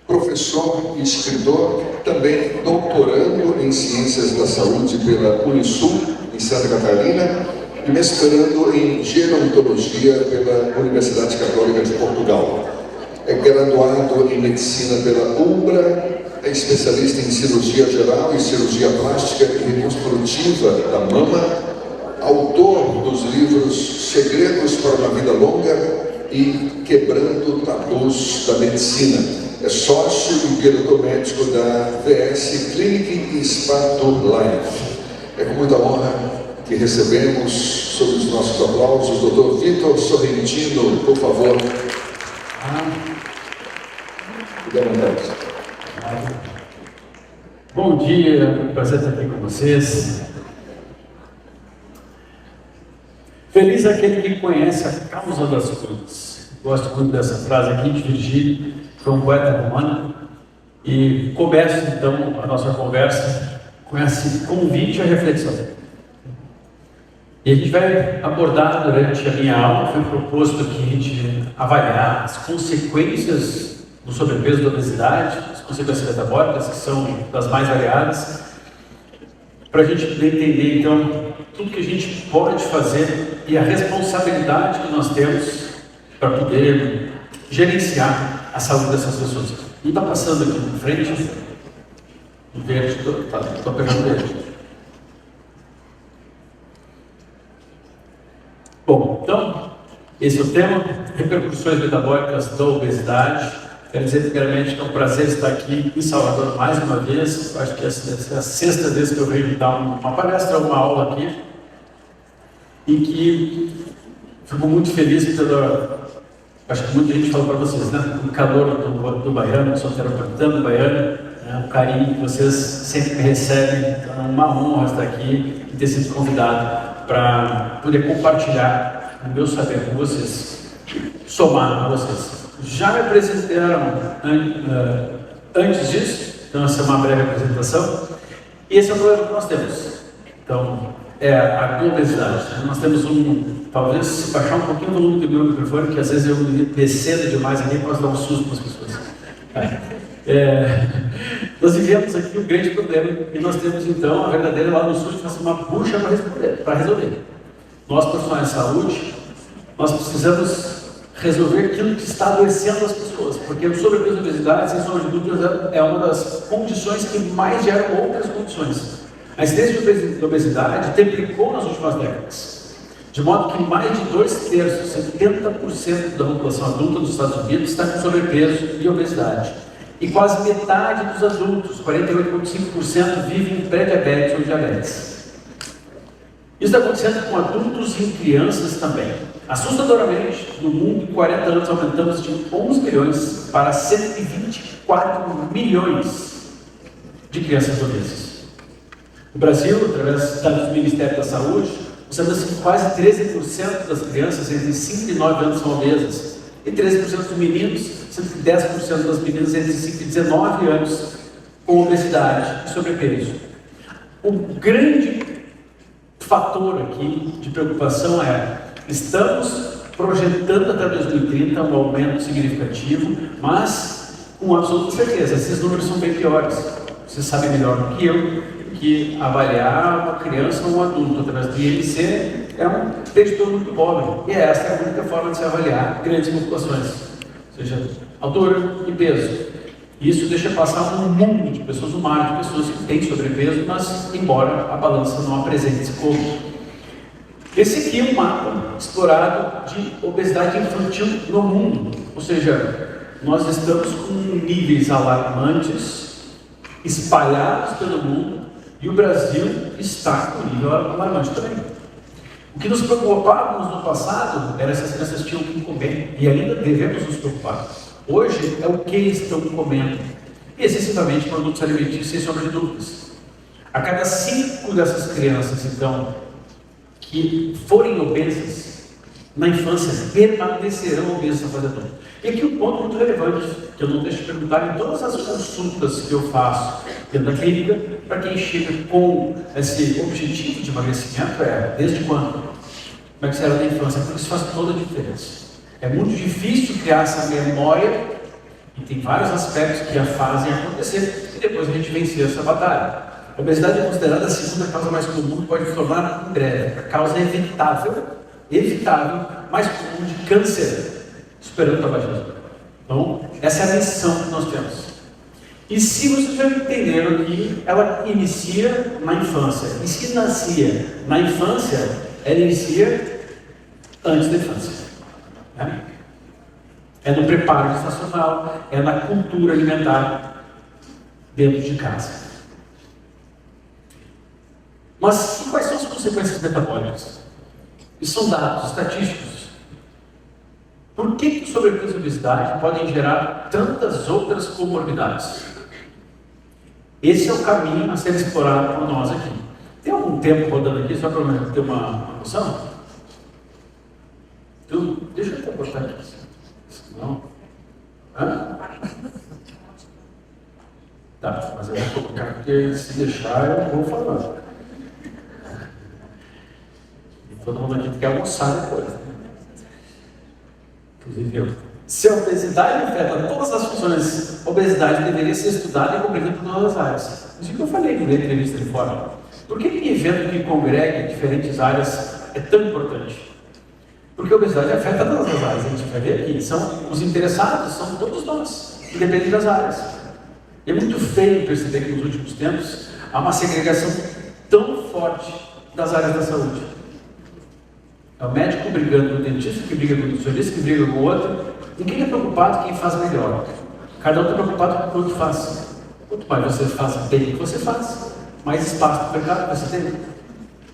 professor e escritor, também doutorando em Ciências da Saúde pela Unisul, em Santa Catarina, e mestrando em Gerontologia pela Universidade Católica de Portugal. É graduado em Medicina pela UBRA, é especialista em cirurgia geral e cirurgia plástica e reconstrutiva da mama, autor dos livros Segredos para uma Vida Longa e Quebrando Tabus da Medicina. É sócio e diretor médico da VS Clinic e Spa Tour Life. É com muita honra que recebemos, sob os nossos aplausos, o Dr. Vitor Sorrentino, por favor. Fique à vontade. Bom dia, prazer estar aqui com vocês. Feliz é aquele que conhece a causa das coisas. Gosto muito dessa frase aqui de Virgílio, que foi um poeta romano. E começo então a nossa conversa com esse convite à reflexão. E a gente vai abordar durante a minha aula, foi proposto aqui a gente avaliar as consequências do sobrepeso e da obesidade, as consequências metabólicas, que são das mais variadas, para a gente poder entender, então, tudo que a gente pode fazer e a responsabilidade que nós temos para poder gerenciar a saúde dessas pessoas. Não está passando aqui na frente, o verde, estou pegando o verde. Bom, então, esse é o tema, repercussões metabólicas da obesidade. Quero dizer, primeiramente, que é um prazer estar aqui em Salvador mais uma vez. Acho que essa é a sexta vez que eu venho dar uma palestra, uma aula aqui. E que fico muito feliz pela... Acho que muita gente falou para vocês, né? O calor do baiano, sou terapeutando baiano, né? O carinho que vocês sempre me recebem. Então é uma honra estar aqui e ter sido convidado para poder compartilhar o meu saber com vocês, somar a vocês. Já me apresentaram antes disso, então essa é uma breve apresentação. E esse é o problema que nós temos. Então, é a obesidade. Nós temos talvez se baixar um pouquinho o volume do meu microfone, que às vezes eu me descendo demais aqui, posso dar um susto para as pessoas. Nós vivemos aqui um grande problema e nós temos então a verdadeira lá no sul de fazer uma bucha para resolver. Nós, profissionais de saúde, nós precisamos resolver aquilo que está adoecendo as pessoas, porque o sobrepeso e a obesidade, sem sombra de dúvidas, é uma das condições que mais geram outras condições. A incidência de obesidade triplicou nas últimas décadas, de modo que mais de 2/3, 70% da população adulta dos Estados Unidos está com sobrepeso e obesidade. E quase metade dos adultos, 48,5%, vivem em pré-diabetes ou diabetes. Isso está acontecendo com adultos e crianças também. Assustadoramente, no mundo, em 40 anos, aumentamos de 11 milhões para 124 milhões de crianças obesas. No Brasil, através dos dados do Ministério da Saúde, nós temos que quase 13% das crianças entre 5 e 9 anos são obesas, e 13% dos meninos, sendo que 10% das meninas entre 5 e 19 anos com obesidade e sobrepeso. O grande fator aqui de preocupação é: estamos projetando até 2030 um aumento significativo, mas com absoluta certeza, esses números são bem piores. Vocês sabem melhor do que eu que avaliar uma criança ou um adulto através do IMC é um predictor muito pobre. E essa é a única forma de se avaliar grandes populações, ou seja, altura e peso. Isso deixa passar um mundo de pessoas, um mar de pessoas que têm sobrepeso, mas embora a balança não apresente esse corpo. Esse aqui é um mapa explorado de obesidade infantil no mundo, ou seja, nós estamos com níveis alarmantes espalhados pelo mundo e o Brasil está com nível alarmante também. O que nos preocupávamos no passado era se as crianças tinham o que comer, e ainda devemos nos preocupar. Hoje é o que estão comendo, e excessivamente produtos alimentícios, sem sombra de dúvidas. A cada 5 dessas crianças, então, que forem obesas, na infância permanecerão obesas na fase adulta. E aqui um ponto muito relevante, que eu não deixo de perguntar em todas as consultas que eu faço dentro da clínica, para quem chega com esse objetivo de emagrecimento, é: desde quando? Como é que você era na infância? Porque isso faz toda a diferença. É muito difícil criar essa memória E tem vários aspectos que a fazem acontecer e depois a gente vencer essa batalha. A obesidade é considerada a segunda causa mais comum que pode formar em breve. A causa evitável, mais comum de câncer, superando o tabagismo. Então, essa é a missão que nós temos. E se vocês já entenderam que ela inicia na infância. E se nascia na infância, ela inicia antes da infância. Né? É no preparo gestacional, é na cultura alimentar dentro de casa. Mas quais são as consequências metabólicas? Isso são dados estatísticos. Por que o sobrepeso e a obesidade podem gerar tantas outras comorbidades? Esse é o caminho a ser explorado por nós aqui. Tem algum tempo rodando aqui, só para eu ter uma noção? Então, deixa eu até botar aqui. Não? Hã? Tá, mas eu vou colocar porque se deixar eu vou falar. Todo mundo aqui quer almoçar depois. Inclusive eu. Se a obesidade afeta todas as funções, a obesidade deveria ser estudada e compreendida por todas as áreas. Isso que eu falei na entrevista de fora. Por que evento que congrega diferentes áreas é tão importante? Porque a obesidade afeta todas as áreas. A gente vai ver aqui. São os interessados, são todos nós, independente das áreas. É muito feio perceber que nos últimos tempos há uma segregação tão forte das áreas da saúde. É o médico brigando com o dentista, que briga com o nutricionista, que briga com o outro. Ninguém está preocupado quem faz melhor. Cada um está preocupado com o que faz. Quanto mais você faz bem o que você faz, mais espaço no mercado você tem.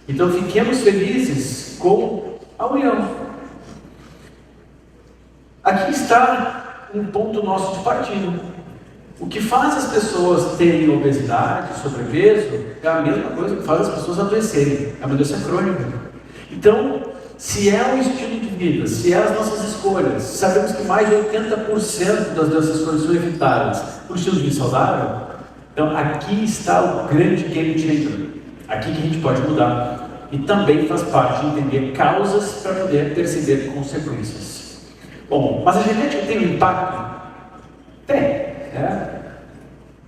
Então fiquemos felizes com a união. Aqui está um ponto nosso de partida. O que faz as pessoas terem obesidade, sobrepeso, é a mesma coisa que faz as pessoas adoecerem. É uma doença crônica. Então, se é o estilo de vida, se é as nossas escolhas, sabemos que mais de 80% das doenças crônicas são evitáveis por estilo de vida saudável. Então, aqui está o grande game changer. Aqui que a gente pode mudar. E também faz parte de entender causas para poder perceber consequências. Bom, mas a genética tem um impacto? Tem.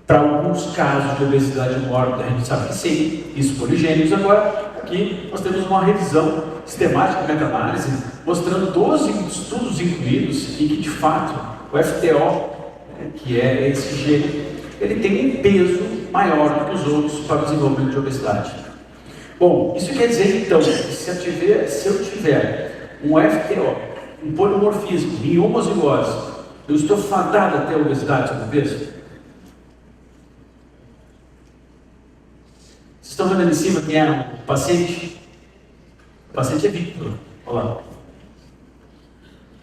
Para alguns casos de obesidade mórbida, a gente sabe que sim, isso poligênicos. Agora, aqui nós temos uma revisão sistemática, meta-análise, mostrando 12 estudos incluídos em que, de fato, o FTO, que é esse gene, ele tem um peso maior do que os outros para o desenvolvimento de obesidade. Bom, isso quer dizer, então, que se eu tiver um FTO, um polimorfismo em homozigose, eu estou fadado a ter obesidade, sobrepeso? Vocês estão vendo ali em cima quem é o paciente? O paciente é Victor. Olha lá.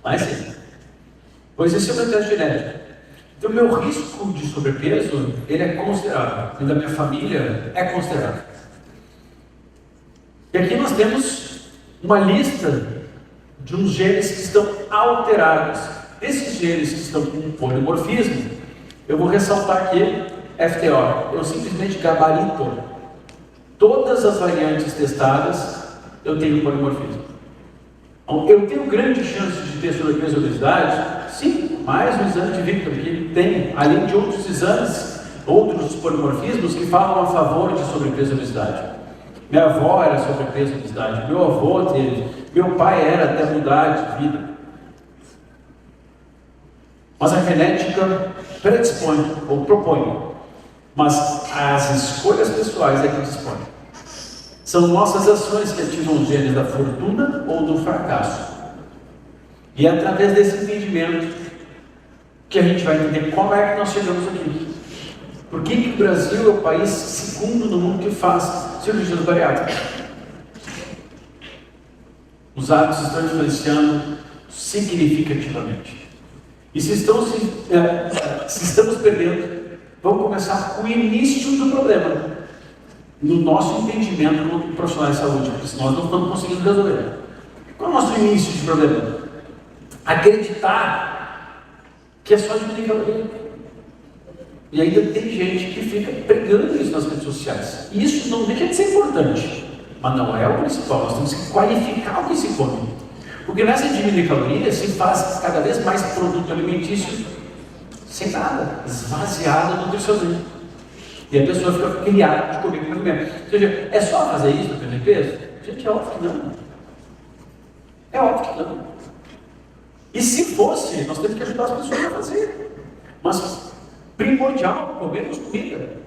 Mas sim. Pois esse é o meu teste genético. Então, o meu risco de sobrepeso, ele é considerável. E da minha família é considerável. E aqui nós temos uma lista de uns genes que estão alterados. Esses genes que estão com polimorfismo, eu vou ressaltar aqui FTO. Eu simplesmente gabarito todas as variantes testadas, eu tenho polimorfismo. Então, eu tenho grande chance de ter sobrepeso e obesidade? Sim, mais um exame de Victor que tem, além de outros exames, outros polimorfismos que falam a favor de sobrepeso e obesidade. Minha avó era sobrepeso e obesidade, meu avô teve, meu pai era até mudar de vida. Mas a genética predispõe ou propõe, mas as escolhas pessoais é que dispõem. São nossas ações que ativam os genes da fortuna ou do fracasso. E é através desse entendimento que a gente vai entender como é que nós chegamos aqui. Por que o Brasil é o país segundo no mundo que faz cirurgias bariátricas? Os hábitos estão influenciando significativamente. E se estamos perdendo, vamos começar com o início do problema, no nosso entendimento como profissionais de saúde, porque senão nós não estamos conseguindo resolver. Qual é o nosso início de problema? Acreditar que é só diminuir caloria. E ainda tem gente que fica pregando isso nas redes sociais. E isso não deixa de ser importante, mas não é o principal. Nós temos que qualificar o que se come. Porque nessa diminuir calorias se faz cada vez mais produto alimentício sem nada, esvaziada nutricionalmente. E a pessoa fica criada de comer muito mesmo. Ou seja, é só fazer isso para perder peso? Gente, é óbvio que não. É óbvio que não. E se fosse, nós temos que ajudar as pessoas a fazer. Mas, primordial, comermos comida.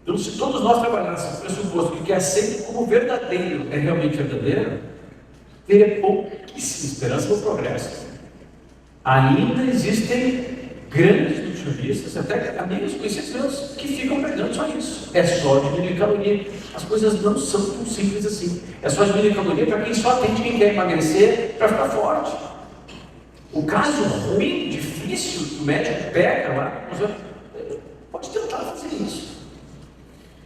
Então, se todos nós trabalhássemos o pressuposto que o que é aceito como verdadeiro é realmente verdadeiro, teria pouquíssima esperança no progresso. Ainda existem grandes nutricionistas, até amigos conhecidos meus, que ficam pregando só isso. É só diminuir caloria. As coisas não são tão simples assim. É só diminuir caloria para quem só atende quem quer emagrecer para ficar forte. O caso ruim, difícil, que o médico pega lá, pode tentar fazer isso.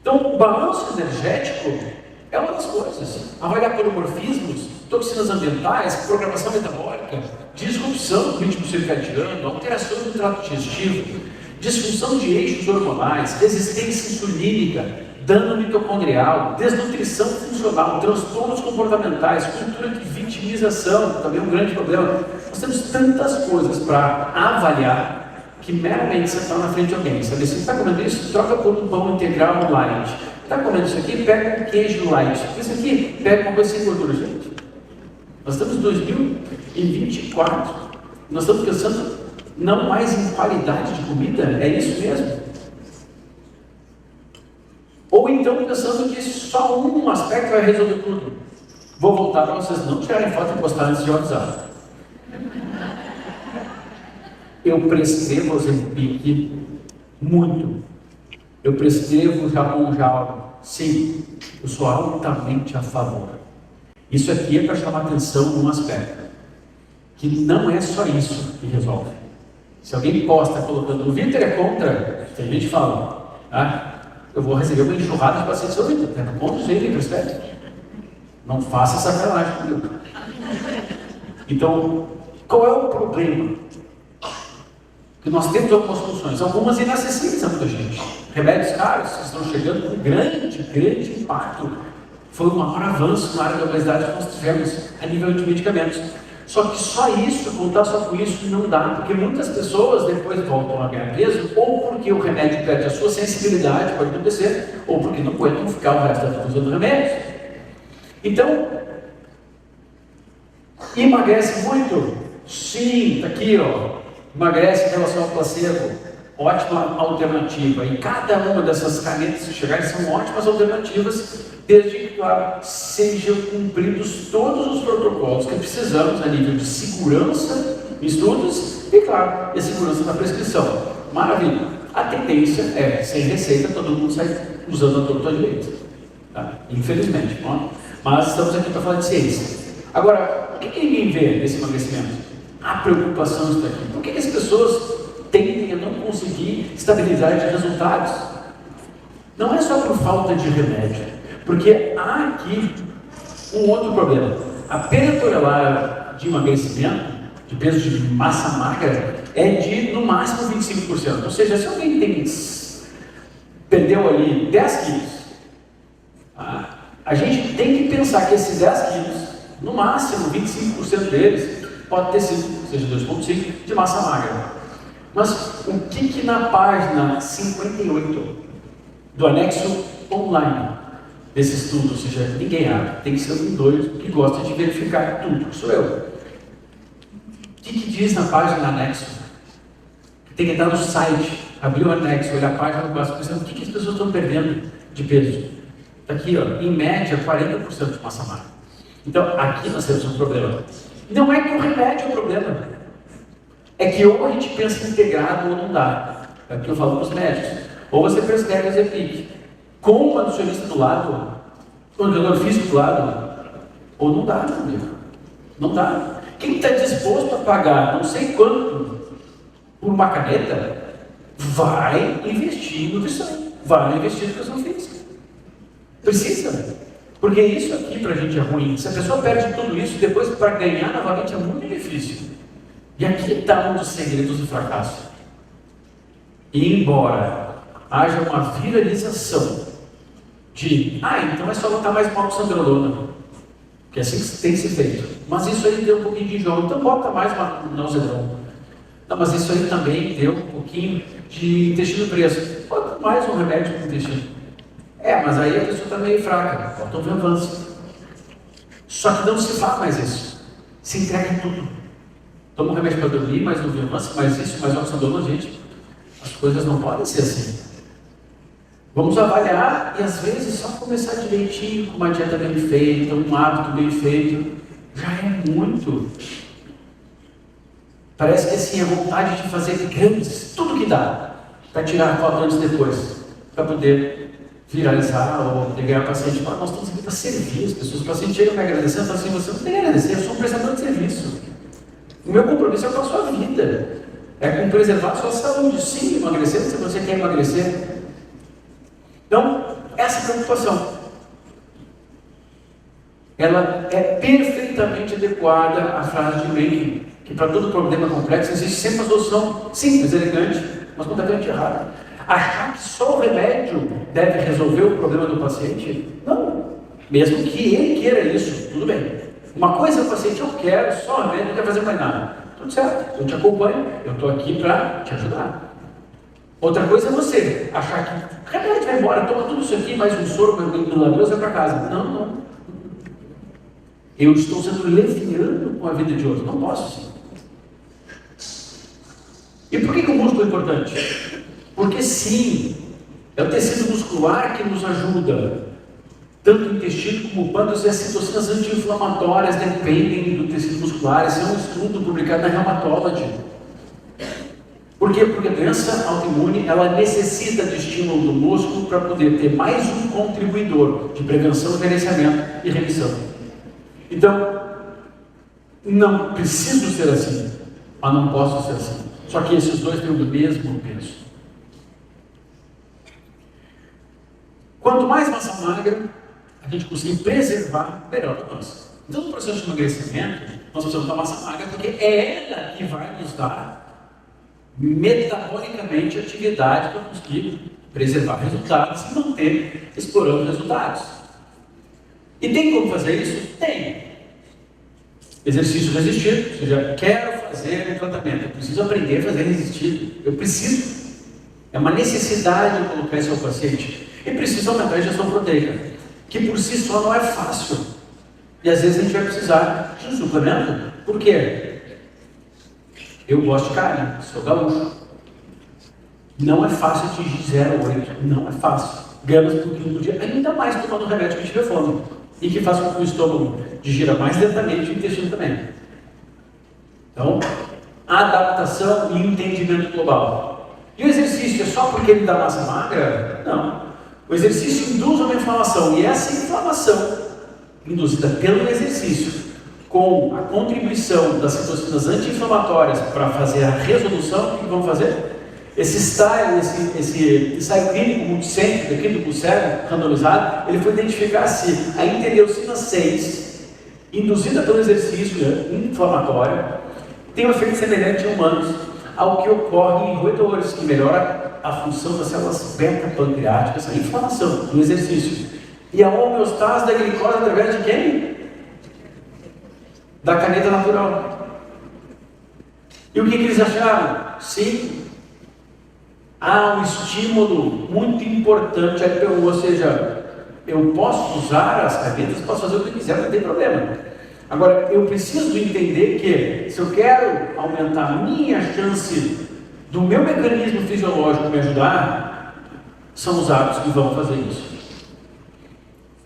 Então, o balanço energético é uma das coisas. Avaliar polimorfismos, toxinas ambientais, programação metabólica, disrupção do ritmo circadiano, alterações do trato digestivo, disfunção de eixos hormonais, resistência insulínica, dano mitocondrial, desnutrição funcional, transtornos comportamentais, cultura de vitimização, também é um grande problema. Nós temos tantas coisas para avaliar que meramente você está na frente de alguém. Sabe, se você está comendo isso, troca por um pão integral light. Está comendo isso aqui, pega um queijo light. Isso aqui, pega uma coisa sem gordura, gente. Nós estamos em 2024. Nós estamos pensando não mais em qualidade de comida, é isso mesmo? Ou então pensando que só um aspecto vai resolver tudo. Vou voltar para vocês não tirarem foto e postar antes de WhatsApp. Eu prescrevo Ozempic muito. Eu prescrevo Japonjal. Sim, eu sou altamente a favor. Isso aqui é para chamar atenção num aspecto. Que não é só isso que resolve. Se alguém posta colocando o Vitor é contra, tem gente que fala, eu vou receber uma enxurrada de pacientes do Vitor. É contra o jeito, prescreve. Não faça sacanagem comigo. Então, qual é o problema? Que nós temos algumas soluções, algumas inacessíveis a muita gente. Remédios caros que estão chegando com grande impacto. Foi o maior avanço na área da obesidade que nós tivemos a nível de medicamentos. Só que só isso, contar só com isso, não dá, porque muitas pessoas depois voltam a ganhar peso, ou porque o remédio perde a sua sensibilidade, pode acontecer, ou porque não aguentam ficar o resto da vida usando remédios. Então, emagrece muito? Sim, está aqui, emagrece em relação ao placebo, ótima alternativa. E cada uma dessas canetas que chegarem são ótimas alternativas, desde que, claro, sejam cumpridos todos os protocolos que precisamos a nível de segurança em estudos e, claro, a segurança na prescrição. Maravilha! A tendência é, sem receita, todo mundo sai usando a torta direita. Tá? Infelizmente. Mas estamos aqui para falar de ciência. Agora, o que ninguém vê nesse emagrecimento? A preocupação está aqui. Por que as pessoas tendem a não conseguir estabilidade de resultados? Não é só por falta de remédio, porque há aqui um outro problema. A perda total de emagrecimento, de peso de massa magra, é de no máximo 25%. Ou seja, se alguém perdeu ali 10 quilos, a gente tem que pensar que esses 10 quilos, no máximo 25% deles, pode ter sido, seja 2,5, de massa magra. Mas o que na página 58 do anexo online desse estudo, ou seja, ninguém abre, tem que ser um doido que gosta de verificar tudo, que sou eu. O que diz na página anexo? Tem que entrar no site, abrir o anexo, olhar a página do negócio, pensando o que as pessoas estão perdendo de peso. Está aqui, em média, 40% de massa magra. Então, aqui nós temos um problema. Não é que o remédio é o problema. É que ou a gente pensa integrado ou não dá. É o que eu falo para os médicos. Ou você prescreve Ozempic com uma nutricionista do lado, com um treinador físico do lado, ou não dá, meu amigo. Não dá. Quem está disposto a pagar não sei quanto por uma caneta, vai investir em nutrição, vai investir em educação física. Precisa. Porque isso aqui para a gente é ruim. Se a pessoa perde tudo isso, depois para ganhar novamente é muito difícil. E aqui está um dos segredos do fracasso. E embora haja uma viralização de, então é só botar mais uma oxandrolona, que é assim que tem que ser feito. Mas isso aí deu um pouquinho de enjoo, então bota mais uma Nalzedron. Não, mas isso aí também deu um pouquinho de intestino preso. Quanto mais um remédio para o intestino. Mas aí a pessoa está meio fraca, faltou um avanço. Só que não se faz mais isso. Se entrega em tudo. Toma um remédio para dormir, mais um avanço, mais isso, mais oxidona, gente. As coisas não podem ser assim. Vamos avaliar e às vezes só começar direitinho, com uma dieta bem feita, um hábito bem feito, já é muito. Parece que assim, a vontade de fazer grandes, tudo que dá, para tirar foto antes e depois, para poder viralizar ou ganhar paciente. Nós estamos aqui para servir as pessoas. O paciente chega me agradecendo e fala assim: você não tem que agradecer, eu sou um prestador de serviço. O meu compromisso é com a sua vida, é com preservar a sua saúde. Sim, emagrecer se você quer emagrecer. Então, essa preocupação, ela é perfeitamente adequada à frase de Mencken, que para todo problema complexo existe sempre uma solução simples, elegante, mas completamente errada. Achar que só o remédio deve resolver o problema do paciente? Não. Mesmo que ele queira isso, tudo bem. Uma coisa é o paciente: eu quero só o remédio, não quero fazer mais nada. Tudo certo, eu te acompanho, eu estou aqui para te ajudar. Outra coisa é você achar que o remédio vai embora, toma tudo isso aqui, mais um soro, milagroso, vai para casa. Não. Eu estou sendo leviano com a vida de outro. Não posso sim. E por que o músculo é importante? Porque sim, é o tecido muscular que nos ajuda. Tanto o intestino como o pâncreas e as citocinas anti-inflamatórias dependem do tecido muscular. Esse é um estudo publicado na Rheumatology. Por quê? Porque a doença autoimune, ela necessita de estímulo do músculo para poder ter mais um contribuidor de prevenção, gerenciamento e remissão. Então, não preciso ser assim, mas não posso ser assim. Só que esses dois têm o mesmo peso. Quanto mais massa magra a gente conseguir preservar, melhor para nós. Então, no processo de emagrecimento, nós precisamos da massa magra, porque é ela que vai nos dar metabolicamente atividade para conseguir preservar resultados e manter explorando resultados. E tem como fazer isso? Tem. Exercício resistido, ou seja, quero fazer um tratamento, eu preciso aprender a fazer resistido, eu preciso. É uma necessidade de colocar isso ao paciente. E preciso aumentar a ingestão proteica, que por si só não é fácil. E às vezes a gente vai precisar de um suplemento. Por quê? Eu gosto de carne, sou gaúcho. Não é fácil atingir 0,8, não é fácil. Gramas por quilo por dia, ainda mais tomando um remédio que tiver fome e que faz com que o estômago digira mais lentamente e o intestino também. Então, adaptação e entendimento global. E o exercício é só porque ele dá massa magra? Não. O exercício induz uma inflamação, e essa inflamação induzida pelo exercício, com a contribuição das citocinas anti-inflamatórias para fazer a resolução, o que vão fazer? Esse ensaio clínico multicêntrico aqui do cérebro randomizado, ele foi identificar se a interleucina 6, induzida pelo exercício inflamatório, tem um efeito semelhante em humanos ao que ocorre em roedores, que melhora a função das células beta-pancreáticas, a inflamação do exercício. E a homeostase da glicose através de quem? Da caneta natural. E o que eles acharam? Sim, há um estímulo muito importante à LPU, ou seja, eu posso usar as canetas, posso fazer o que eu quiser, não tem problema. Agora, eu preciso entender que, se eu quero aumentar a minha chance do meu mecanismo fisiológico me ajudar, são os hábitos que vão fazer isso.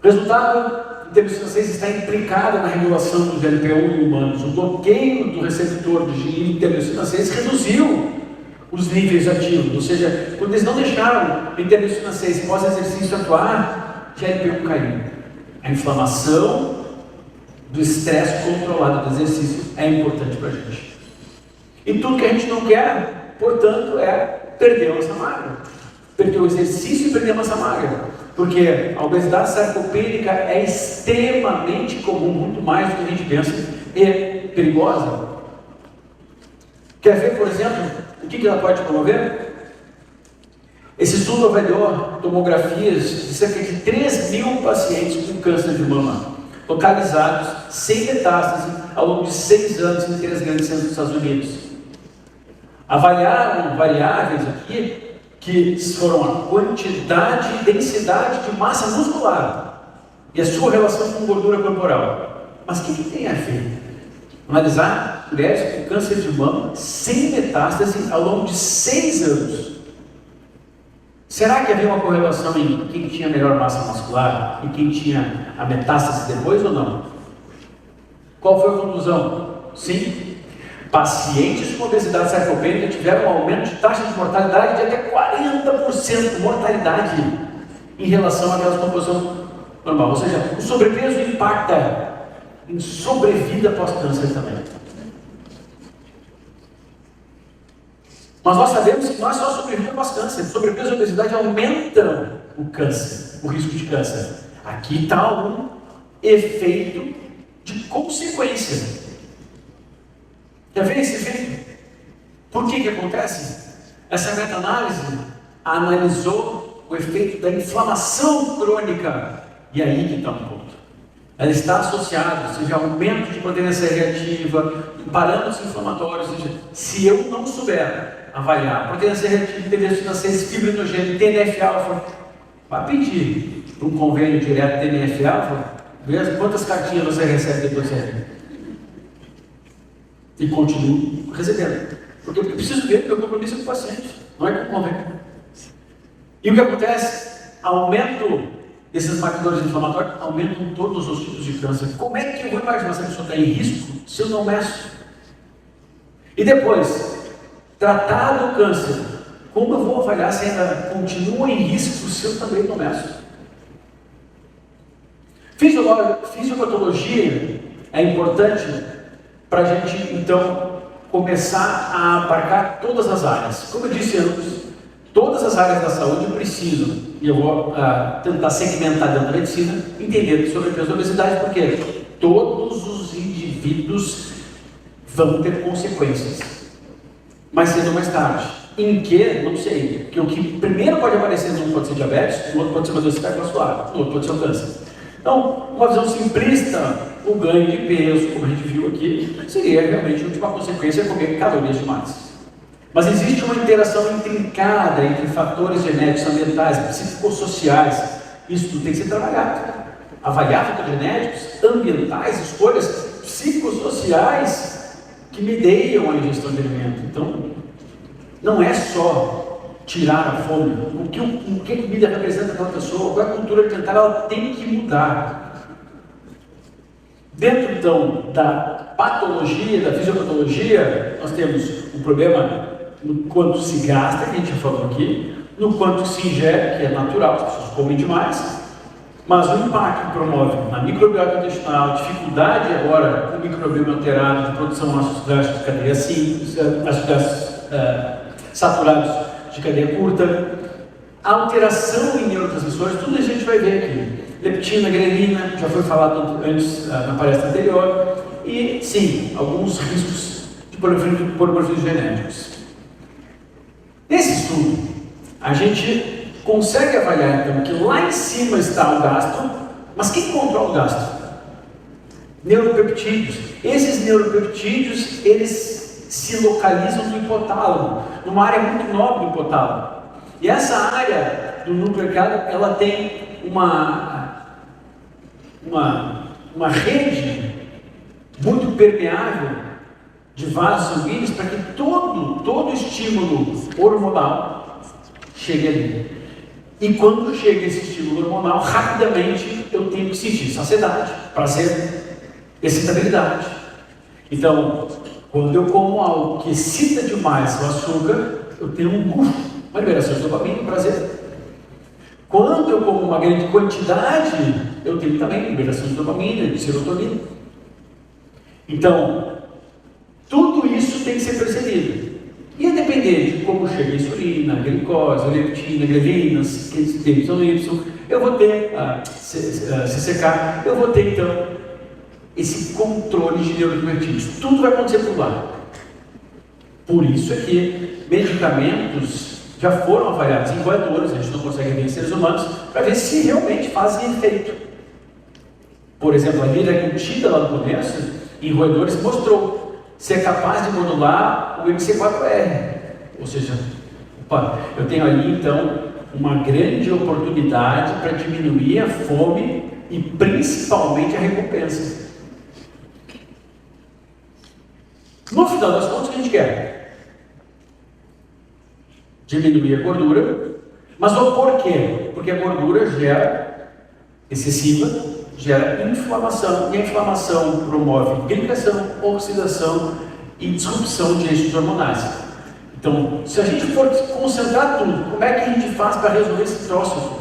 Resultado: a interleucina 6 está implicada na regulação do GLP-1 em humanos. O bloqueio do receptor de interleucina 6 reduziu os níveis ativos, ou seja, quando eles não deixaram a interleucina 6 pós-exercício atuar, GLP-1 caiu. A inflamação do estresse controlado do exercício é importante para a gente. E tudo que a gente não quer, portanto, é perder a massa magra. Perder o exercício e perder a massa magra. Porque a obesidade sarcopênica é extremamente comum, muito mais do que a gente pensa, e perigosa. Quer ver, por exemplo, o que ela pode promover? Esse estudo avaliou tomografias de cerca de 3.000 pacientes com câncer de mama, localizados sem metástase ao longo de 6 anos em 3 grandes centros dos Estados Unidos. Avaliaram variáveis aqui que foram a quantidade e densidade de massa muscular e a sua relação com gordura corporal. Mas o que tem a ver? Analisar mulheres com câncer de mama sem metástase ao longo de 6 anos. Será que havia uma correlação em quem tinha melhor massa muscular e quem tinha a metástase depois ou não? Qual foi a conclusão? Sim. Pacientes com obesidade sarcopênica tiveram um aumento de taxa de mortalidade de até 40% de mortalidade em relação àquela composição normal. Ou seja, o sobrepeso impacta em sobrevida pós-câncer também. Mas nós sabemos que não é só sobrevida pós-câncer. Sobrepeso e obesidade aumentam o câncer, o risco de câncer. Aqui está um efeito de consequência. Quer ver esse efeito? Por que acontece? Essa meta-análise analisou o efeito da inflamação crônica. E aí que está um ponto. Ela está associada, ou seja, aumento de potência reativa, parâmetros inflamatórios. Ou seja, se eu não souber avaliar potência reativa, TB6, fibrinogênio, TNF-alfa, vai pedir um convênio direto TNF-alfa, veja quantas cartinhas você recebe depois de e continuo recebendo. Porque eu preciso ver meu compromisso com o paciente, não é com o convênio. E o que acontece? Aumento desses marcadores inflamatórios, aumentam todos os tipos de câncer. Como é que eu vou imaginar se a pessoa está em risco se eu não meço? E depois, tratar do câncer, como eu vou avaliar se ainda continua em risco se eu também não meço? Fisiopatologia é importante para a gente, então, começar a abarcar todas as áreas. Como eu disse antes, todas as áreas da saúde precisam, e eu vou tentar segmentar dentro da medicina, entender sobre peso e obesidade, porque todos os indivíduos vão ter consequências, mais cedo ou mais tarde. Em que? Não sei. Porque o que primeiro pode aparecer no pode ser diabetes, no outro pode ser uma doença cardiovascular, no outro pode ser o câncer. Então, uma visão simplista, o ganho de peso, como a gente viu aqui, seria realmente a última consequência comer calorias demais. Mas existe uma interação intrincada entre fatores genéticos, ambientais, psicossociais. Isso tudo tem que ser trabalhado. Avaliar fatores genéticos, ambientais, escolhas psicossociais que medeiam a ingestão de alimento. Então, não é só tirar a fome. O que a comida representa para a pessoa, qual é a cultura alimentar, ela tem que mudar. Dentro, então, da patologia, da fisiopatologia, nós temos um problema no quanto se gasta, que a gente já falou aqui, no quanto se ingere, que é natural, as pessoas comem demais, mas o impacto que promove na microbiota intestinal, dificuldade agora com o microbioma alterado, de produção de ácidos graxos de cadeia simples, ácidos graxos saturados de cadeia curta, alteração em neurotransmissores, tudo isso a gente vai ver aqui. Leptina, grelina, já foi falado antes na palestra anterior, e sim, alguns riscos de polimorfismos genéticos. Nesse estudo, a gente consegue avaliar então que lá em cima está o gasto, mas quem controla o gasto? Neuropeptídeos. Esses neuropeptídeos, eles se localizam no hipotálamo, numa área muito nobre do hipotálamo. E essa área do núcleo arqueado, ela tem uma rede muito permeável de vasos sanguíneos para que todo estímulo hormonal chegue ali. E quando chega esse estímulo hormonal, rapidamente eu tenho que sentir saciedade, prazer, excitabilidade. Então, quando eu como algo que excita demais o açúcar, eu tenho uma liberação de dopamina e prazer. Quando eu como uma grande quantidade, eu tenho também liberação de dopamina, de serotonina. Então, tudo isso tem que ser percebido. E a depender de como chega a insulina, a glicose, a leptina, a grelina, Y, eu vou ter CCK, eu vou ter então esse controle de neurotransmissores. Tudo vai acontecer por lá. Por isso é que medicamentos já foram avaliados em roedores, a gente não consegue ver em seres humanos, para ver se realmente fazem efeito. Por exemplo, a liraglutida lá no começo, em roedores, mostrou ser capaz de modular o MC4R. Ou seja, opa, eu tenho ali então uma grande oportunidade para diminuir a fome e principalmente a recompensa. No final das contas, o que a gente quer? Diminuir a gordura, mas o porquê? Porque a gordura gera excessiva, gera inflamação, e a inflamação promove glicação, oxidação e disrupção de eixos hormonais. Então, se a gente for concentrar tudo, como é que a gente faz para resolver esse troço?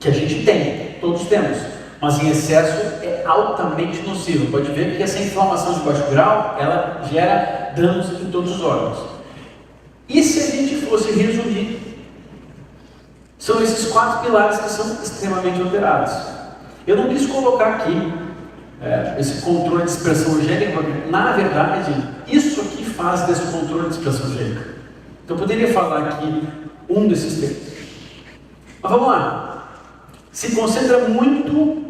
Que a gente tem, todos temos, mas em excesso é altamente nocivo. Pode ver que essa inflamação de baixo grau, ela gera danos em todos os órgãos. E se a gente fosse resumir, são esses 4 pilares que são extremamente alterados. Eu não quis colocar aqui esse controle de expressão gênica, porque, na verdade, isso aqui faz desse controle de expressão gênica. Então, eu poderia falar aqui um desses temas. Mas vamos lá. Se concentra muito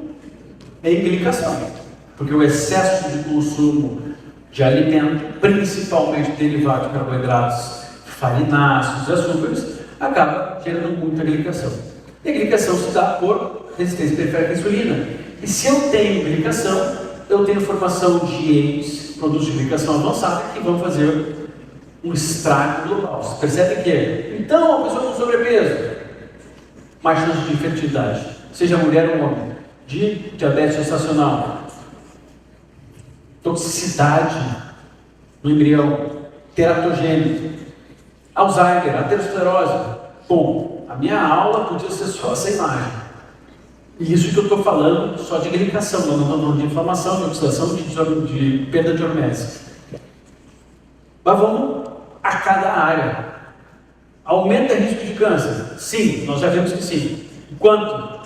em glicação, porque o excesso de consumo de alimento, principalmente derivado de carboidratos, farináceos e açúcares, acaba gerando muita glicação. E a glicação se dá por resistência periférica à insulina. E se eu tenho glicação, eu tenho formação de EIs, produtos de glicação avançada, que vão fazer um estrago global. Você percebe que, então, a pessoa com sobrepeso, mais chance de infertilidade, seja mulher ou homem, de diabetes gestacional, toxicidade no embrião, teratogênico, Alzheimer, aterosclerose. Bom, a minha aula podia ser só essa imagem. E isso que eu estou falando só de glicação, não estou falando de inflamação, de oxidação, de perda de hormese. Mas vamos a cada área. Aumenta o risco de câncer? Sim, nós já vimos que sim. Quanto?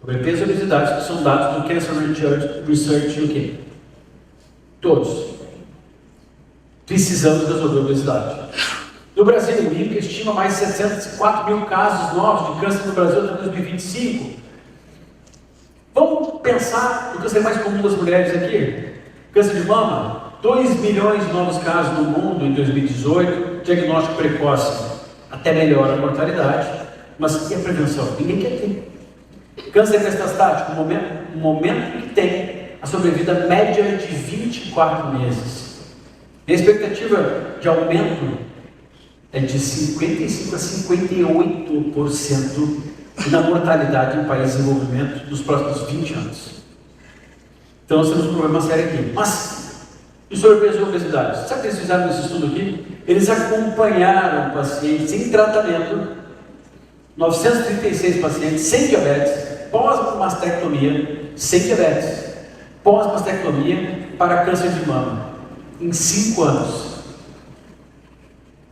Sobrepeso e obesidade, que são dados do Cancer Research UK. Todos. Precisamos resolver a obesidade. No Brasil, o INCA estima mais de 704 mil casos novos de câncer no Brasil até 2025. Vamos pensar no câncer mais comum das mulheres aqui? Câncer de mama, 2 milhões de novos casos no mundo em 2018, diagnóstico precoce, até melhora a mortalidade, mas e a prevenção? Ninguém quer ter. Câncer metastático, no momento que tem a sobrevida média de 24 meses. A expectativa de aumento é de 55% a 58% na mortalidade em países em desenvolvimento nos próximos 20 anos. Então nós temos um problema sério aqui. Mas, e sobrepeso e obesidade? Sabe o que eles fizeram nesse estudo aqui? Eles acompanharam pacientes em tratamento, 936 pacientes sem diabetes, pós-mastectomia, sem diabetes, pós-mastectomia para câncer de mama, em 5 anos.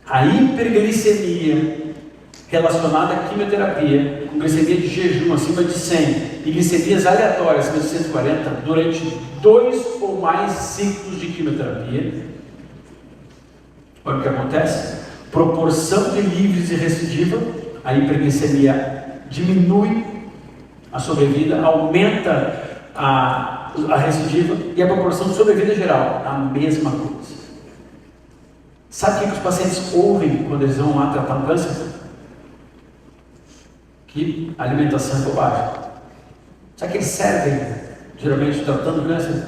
A hiperglicemia relacionada à quimioterapia, com glicemia de jejum acima de 100 e glicemias aleatórias acima de 140 durante 2 ou mais ciclos de quimioterapia. Olha o que acontece: proporção de livres e recidiva, a hiperglicemia diminui a sobrevida, aumenta a recidiva, e a proporção de sobrevida geral, a mesma coisa. Sabe o que os pacientes ouvem quando eles vão lá tratar um câncer? Que a alimentação é bobagem. Sabe o que eles servem, geralmente, tratando o câncer?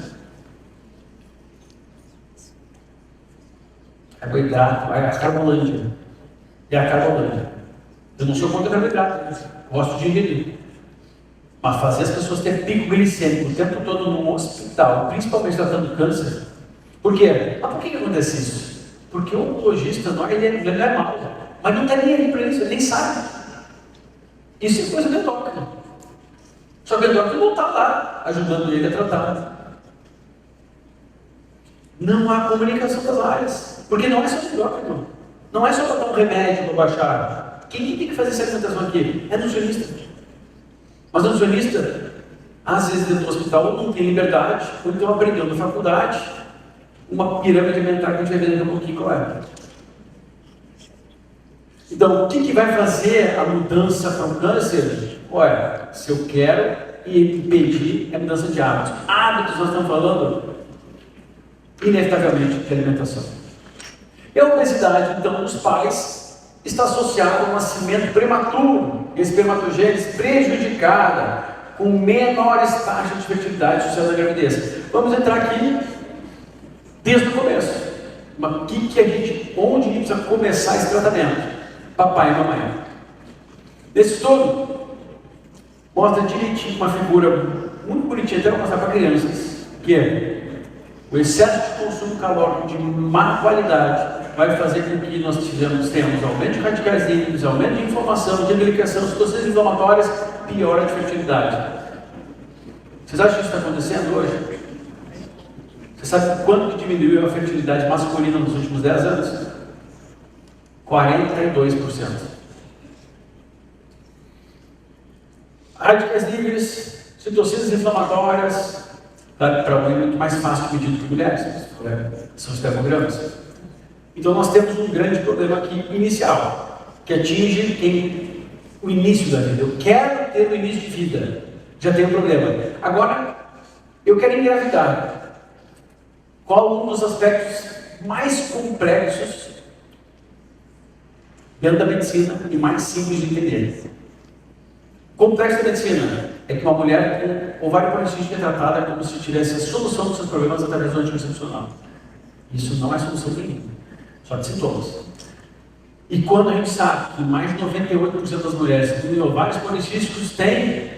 Carboidrato, é a carbolândia. É a carbolândia. Eu não sou contra carboidrato, gosto de ingerir. Mas fazer as pessoas terem pico glicêmico o tempo todo no hospital, principalmente tratando câncer. Por quê? Mas por que acontece isso? Porque o oncologista, ele não é mau, mas não está nem aí para isso, ele nem sabe. Isso é coisa do endócrino. Só que o endócrino não está lá ajudando ele a tratar. Não há comunicação das áreas, porque não é só o endócrino. Não é só para dar um remédio para baixar. Quem tem que fazer essa alimentação aqui? É nutricionista. Mas o nutricionista, às vezes dentro do hospital, não tem liberdade, ou então aprendeu na faculdade uma pirâmide alimentar que a gente vai ver daqui a pouquinho qual é. Então, o que vai fazer a mudança para o câncer? Olha, se eu quero impedir, é mudança de hábitos. Hábitos nós estamos falando, inevitavelmente, de alimentação. E a obesidade, então, dos pais está associada ao nascimento prematuro, espermatogênese prejudicada, com menores taxas de fertilidade associadas à gravidez. Vamos entrar aqui desde o começo. Mas onde a gente precisa começar esse tratamento? Papai e mamãe. Nesse estudo, mostra direitinho uma figura muito bonitinha, até vou mostrar para crianças, que é o excesso de consumo calórico de má qualidade vai fazer com que nós tenhamos aumento de radicais livres, aumento de inflamação, de glicação, situações inflamatórias, piora de fertilidade. Vocês acham que isso está acontecendo hoje? Você sabe quanto que diminuiu a fertilidade masculina nos últimos 10 anos? 42%. Radicais livres, citocinas inflamatórias, para o homem é muito mais fácil de medir do que mulheres, são os termogramas. Então nós temos um grande problema aqui inicial, que atinge o início da vida. Eu quero ter o início de vida, já tenho um problema. Agora, eu quero engravidar. Qual um dos aspectos mais complexos dentro da medicina e mais simples de entender? Complexo da medicina é que uma mulher com ovário policístico é tratada como se tivesse a solução dos seus problemas através do anticoncepcional. Isso não é solução clínica, só de sintomas. E quando a gente sabe que mais de 98% das mulheres que têm ovários policísticos têm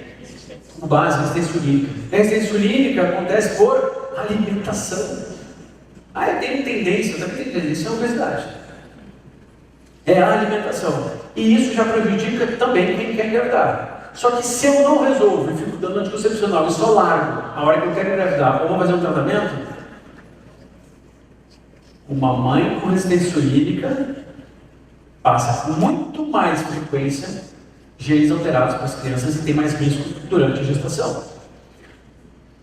como base resistência insulínica. A resistência insulínica acontece por alimentação. Eu tenho tendência, também tem tendência à obesidade. É a alimentação. E isso já prejudica também quem quer engravidar. Só que se eu não resolvo e fico dando anticoncepcional e só largo a hora que eu quero engravidar ou vou fazer um tratamento, uma mãe com resistência insulínica passa com muito mais frequência genes alterados para as crianças e tem mais risco durante a gestação.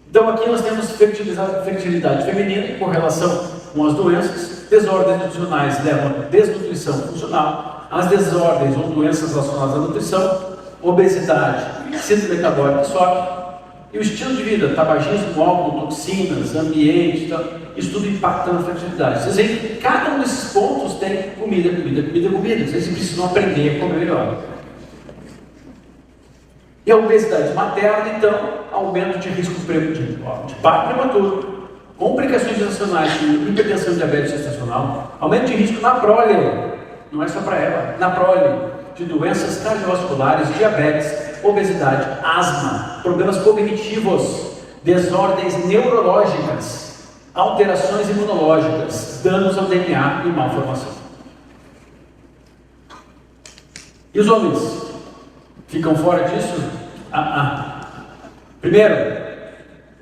Então aqui nós temos fertilidade feminina com relação com as doenças, desordens nutricionais levam a desnutrição funcional, as desordens ou doenças relacionadas à nutrição, obesidade, síndrome metabólica sobe, e o estilo de vida, tabagismo, álcool, toxinas, ambiente, isso tudo impacta na fertilidade. Vocês veem que cada um desses pontos tem comida. Vocês precisam aprender a comer melhor. E a obesidade materna, então, aumento de risco de parto prematuro, complicações gestacionais, hipertensão e diabetes gestacional, aumento de risco na prole, não é só para ela, na prole, de doenças cardiovasculares, diabetes, obesidade, asma, problemas cognitivos, desordens neurológicas, alterações imunológicas, danos ao DNA e malformação. E os homens ficam fora disso? Primeiro,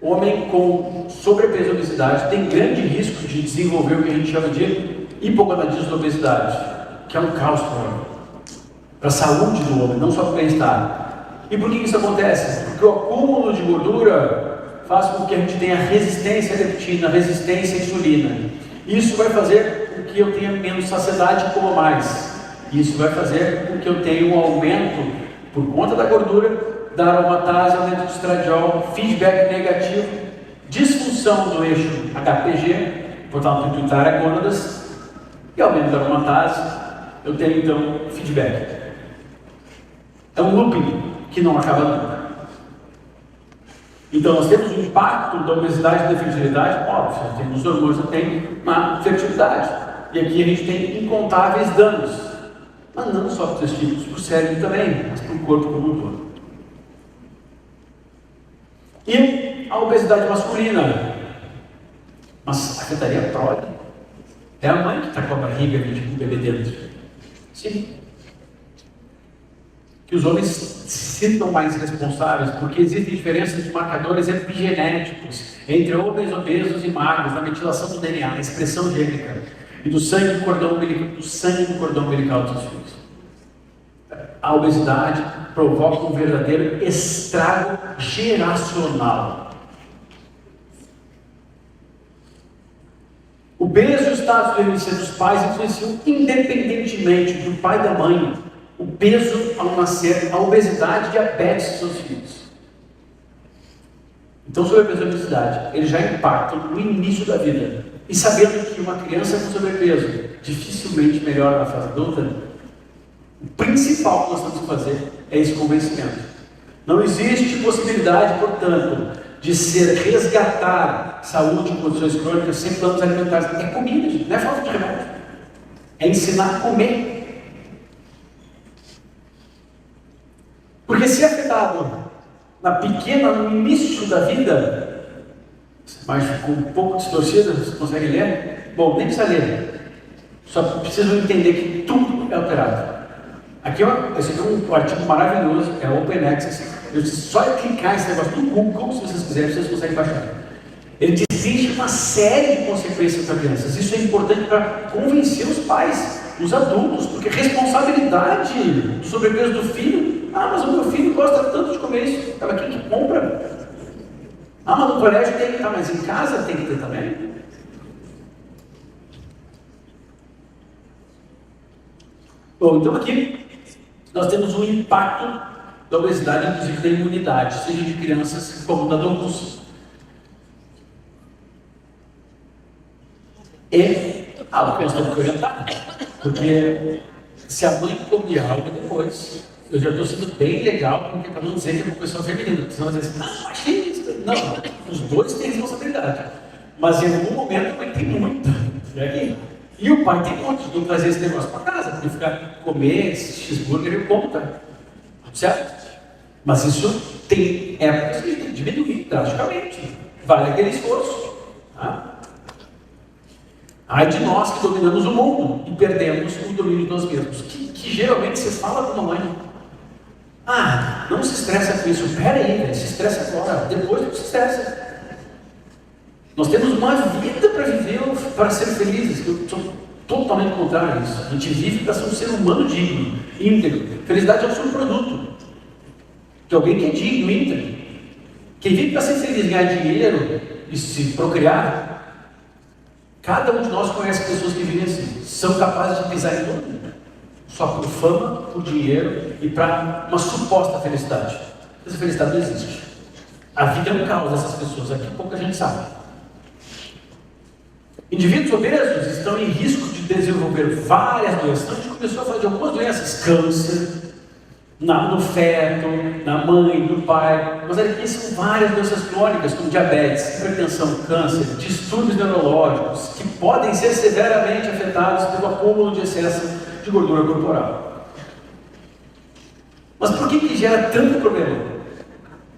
homem com sobrepeso e obesidade tem grande risco de desenvolver o que a gente chama de hipogonadismo da obesidade, que é um caos para a saúde do homem, não só para o bem-estar. E por que isso acontece? Porque o acúmulo de gordura faz com que a gente tenha resistência à leptina, resistência à insulina. Isso vai fazer com que eu tenha menos saciedade e coma mais. Isso vai fazer com que eu tenha um aumento, por conta da gordura, da aromatase, aumento do estradiol, feedback negativo, disfunção do eixo HPG, portanto, pituitária gônadas, e aumento da aromatase, eu tenho então feedback. É um looping que não acaba nunca. Então nós temos um impacto da obesidade e da fertilidade, óbvio, tem nos hormônios, tem na fertilidade. E aqui a gente tem incontáveis danos, mas não só para os testículos, para o cérebro também, mas para o corpo como um todo. E a obesidade masculina, mas afetaria a prole. É a mãe que está com a barriga de um bebê dentro. Sim. Que os homens se sintam mais responsáveis, porque existem diferenças de marcadores epigenéticos entre homens obesos e magros na metilação do DNA, na expressão gênica e do sangue do cordão umbilical dos seus filhos. A obesidade provoca um verdadeiro estrago geracional. O peso e o status de envelhecer dos pais influenciam independentemente do pai e da mãe. O peso ao nascer, a obesidade e diabetes dos seus filhos. Então, sobrepeso e obesidade, eles já impactam no início da vida. E sabendo que uma criança com sobrepeso dificilmente melhora na fase adulta, o principal que nós temos que fazer é esse convencimento. Não existe possibilidade, portanto, de se resgatar saúde em condições crônicas sem planos alimentares. É comida, gente, não é falta de remédio. É ensinar a comer. Porque se afetado no início da vida, mas ficou um pouco distorcida, você consegue ler? Bom, nem precisa ler. Só precisam entender que tudo é alterado. Esse aqui é um artigo maravilhoso, é Open Access. Só clicar esse negócio no Google, se vocês quiserem, vocês conseguem baixar. Ele exige uma série de consequências para crianças. Isso é importante para convencer os pais, os adultos, porque responsabilidade do sobrepeso do filho. Ah, mas o meu filho gosta tanto de comer isso. Mas quem que compra? Ah, mas no colégio tem que estar, mas em casa tem que ter também. Bom, então aqui nós temos um impacto da obesidade, inclusive da imunidade, seja de crianças como de adultos. O que nós temos que orientar, porque se a mãe come algo depois, eu já estou sendo bem legal, porque para não dizer que é uma pessoa feminina, porque senão vai dizer assim, não, machista. Não, os dois têm responsabilidade, mas em algum momento a mãe tem muita, e o pai tem muito, de não trazer esse negócio para casa, porque ficar comer esse cheeseburger eu como, tá? Certo? Mas isso tem épocas que a gente tem que diminuir drasticamente. Vale aquele esforço. Tá? Ai de nós que dominamos o mundo e perdemos o domínio de nós mesmos. Que geralmente você fala com a mãe. Não se estressa com isso. Pera aí, velho, se estressa agora. Depois não se estressa. Nós temos uma vida para viver, para ser felizes. Eu sou totalmente contrário a isso. A gente vive para ser um ser humano digno, íntegro. Felicidade é um subproduto de alguém que é digno, íntegro. Quem vive para ser feliz, ganhar dinheiro e se procriar, cada um de nós conhece pessoas que vivem assim, são capazes de pisar em todo mundo, só por fama, por dinheiro e para uma suposta felicidade. Essa felicidade não existe. A vida é um caos dessas pessoas, aqui pouca gente sabe. Indivíduos obesos estão em risco de desenvolver várias doenças. Então a gente começou a falar de algumas doenças, câncer, no feto, na mãe, no pai, mas aqui são várias doenças crônicas, como diabetes, hipertensão, câncer, distúrbios neurológicos, que podem ser severamente afetados pelo acúmulo de excesso de gordura corporal. Mas por que gera tanto problema?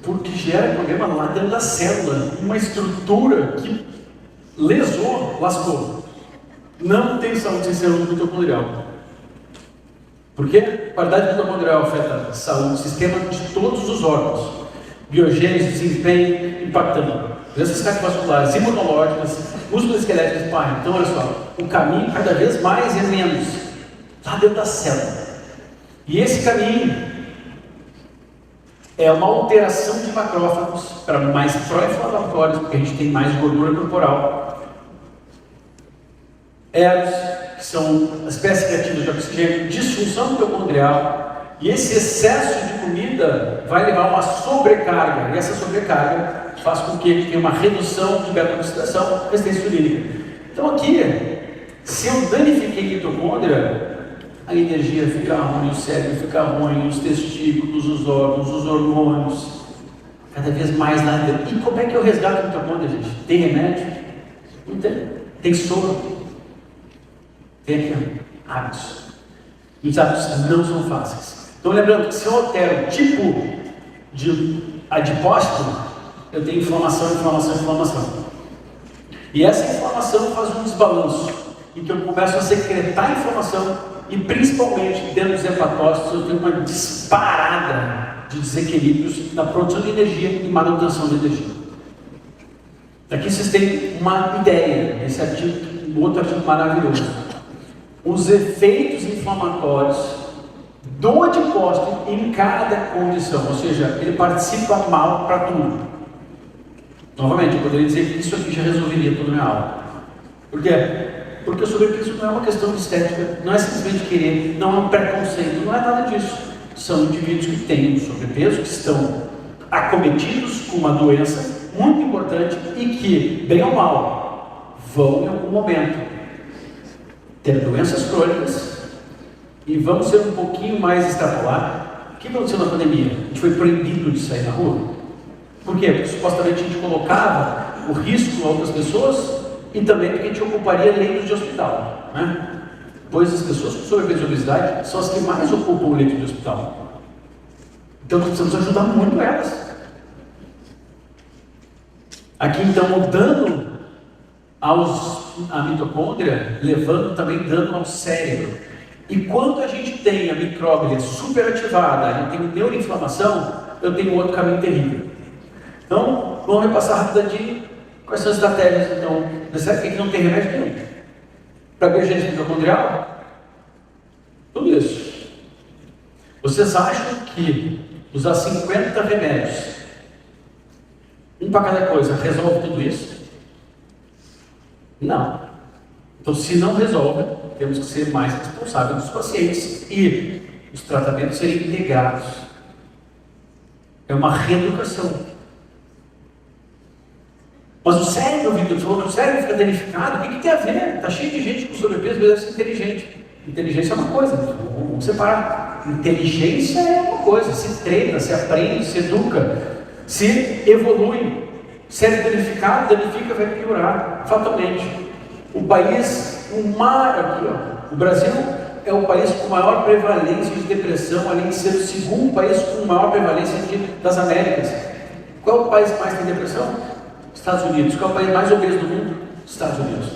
Porque gera problema lá dentro da célula, uma estrutura que lascou. Não tem saúde sem saúde mitocondrial. Porque a qualidade mitocondrial afeta a saúde, o sistema de todos os órgãos, biogênese, desempenho, impactando doenças cardiovasculares, imunológicas, musculoesqueléticas. Então olha só, o caminho cada vez mais é menos lá dentro da célula. E esse caminho é uma alteração de macrófagos para mais pró-inflamatórios, porque a gente tem mais gordura corporal. Que são as espécies criativas de oxigênio, disfunção mitocondrial, e esse excesso de comida vai levar a uma sobrecarga, e essa sobrecarga faz com que a gente tenha uma redução de beta-oxidação, resistência insulínica. Então aqui, se eu danifiquei a mitocôndria, a energia fica ruim, o cérebro fica ruim, os testículos, os órgãos, os hormônios, cada vez mais lá dentro. E como é que eu resgato a mitocôndria, gente? Tem remédio? Não tem. Tem soro? Tem aqui, hábitos. E os hábitos não são fáceis. Então lembrando que se eu altero o tipo de adipócito, eu tenho inflamação. E essa inflamação faz um desbalanço, em que eu começo a secretar inflamação e principalmente dentro dos hepatócitos eu tenho uma disparada de desequilíbrios na produção de energia e manutenção de energia. Aqui vocês têm uma ideia, esse artigo, um outro artigo maravilhoso. Os efeitos inflamatórios do adipócito em cada condição, ou seja, ele participa mal para tudo. Novamente, eu poderia dizer que isso aqui já resolveria toda a minha aula. Por quê? Porque o sobrepeso não é uma questão de estética, não é simplesmente querer, não é um preconceito, não é nada disso. São indivíduos que têm um sobrepeso, que estão acometidos com uma doença muito importante e que, bem ou mal, vão em algum momento ter doenças crônicas, e vamos ser um pouquinho mais extrapolar. O que aconteceu na pandemia? A gente foi proibido de sair na rua. Por quê? Porque supostamente a gente colocava o risco a outras pessoas e também porque a gente ocuparia leitos de hospital, né? Pois as pessoas com sobrepeso e obesidade são as que mais ocupam o leito de hospital. Então nós precisamos ajudar muito elas. Aqui então o dano à mitocôndria, levando também dano ao cérebro. E quando a gente tem a micróglia superativada, a gente tem neuroinflamação, eu tenho outro caminho terrível. Então, vamos repassar rapidamente quais são as estratégias. Então, percebe que aqui não tem remédio nenhum. Para emergência mitocondrial, tudo isso. Vocês acham que usar 50 remédios, um para cada coisa, resolve tudo isso? Não. Então, se não resolve, temos que ser mais responsáveis dos pacientes e os tratamentos serem integrados. É uma reeducação. Mas o cérebro, Victor falou que o cérebro fica danificado. O que tem a ver? Está cheio de gente com sobrepeso, mas deve ser inteligente. Inteligência é uma coisa, vamos separar. Inteligência é uma coisa, se treina, se aprende, se educa, se evolui. Cérebro danificado, danifica, vai piorar, fatalmente. O país, o Brasil é o país com maior prevalência de depressão, além de ser o segundo país com maior prevalência das Américas. Qual é o país que mais tem depressão? Estados Unidos. Qual é o país mais obeso do mundo? Estados Unidos.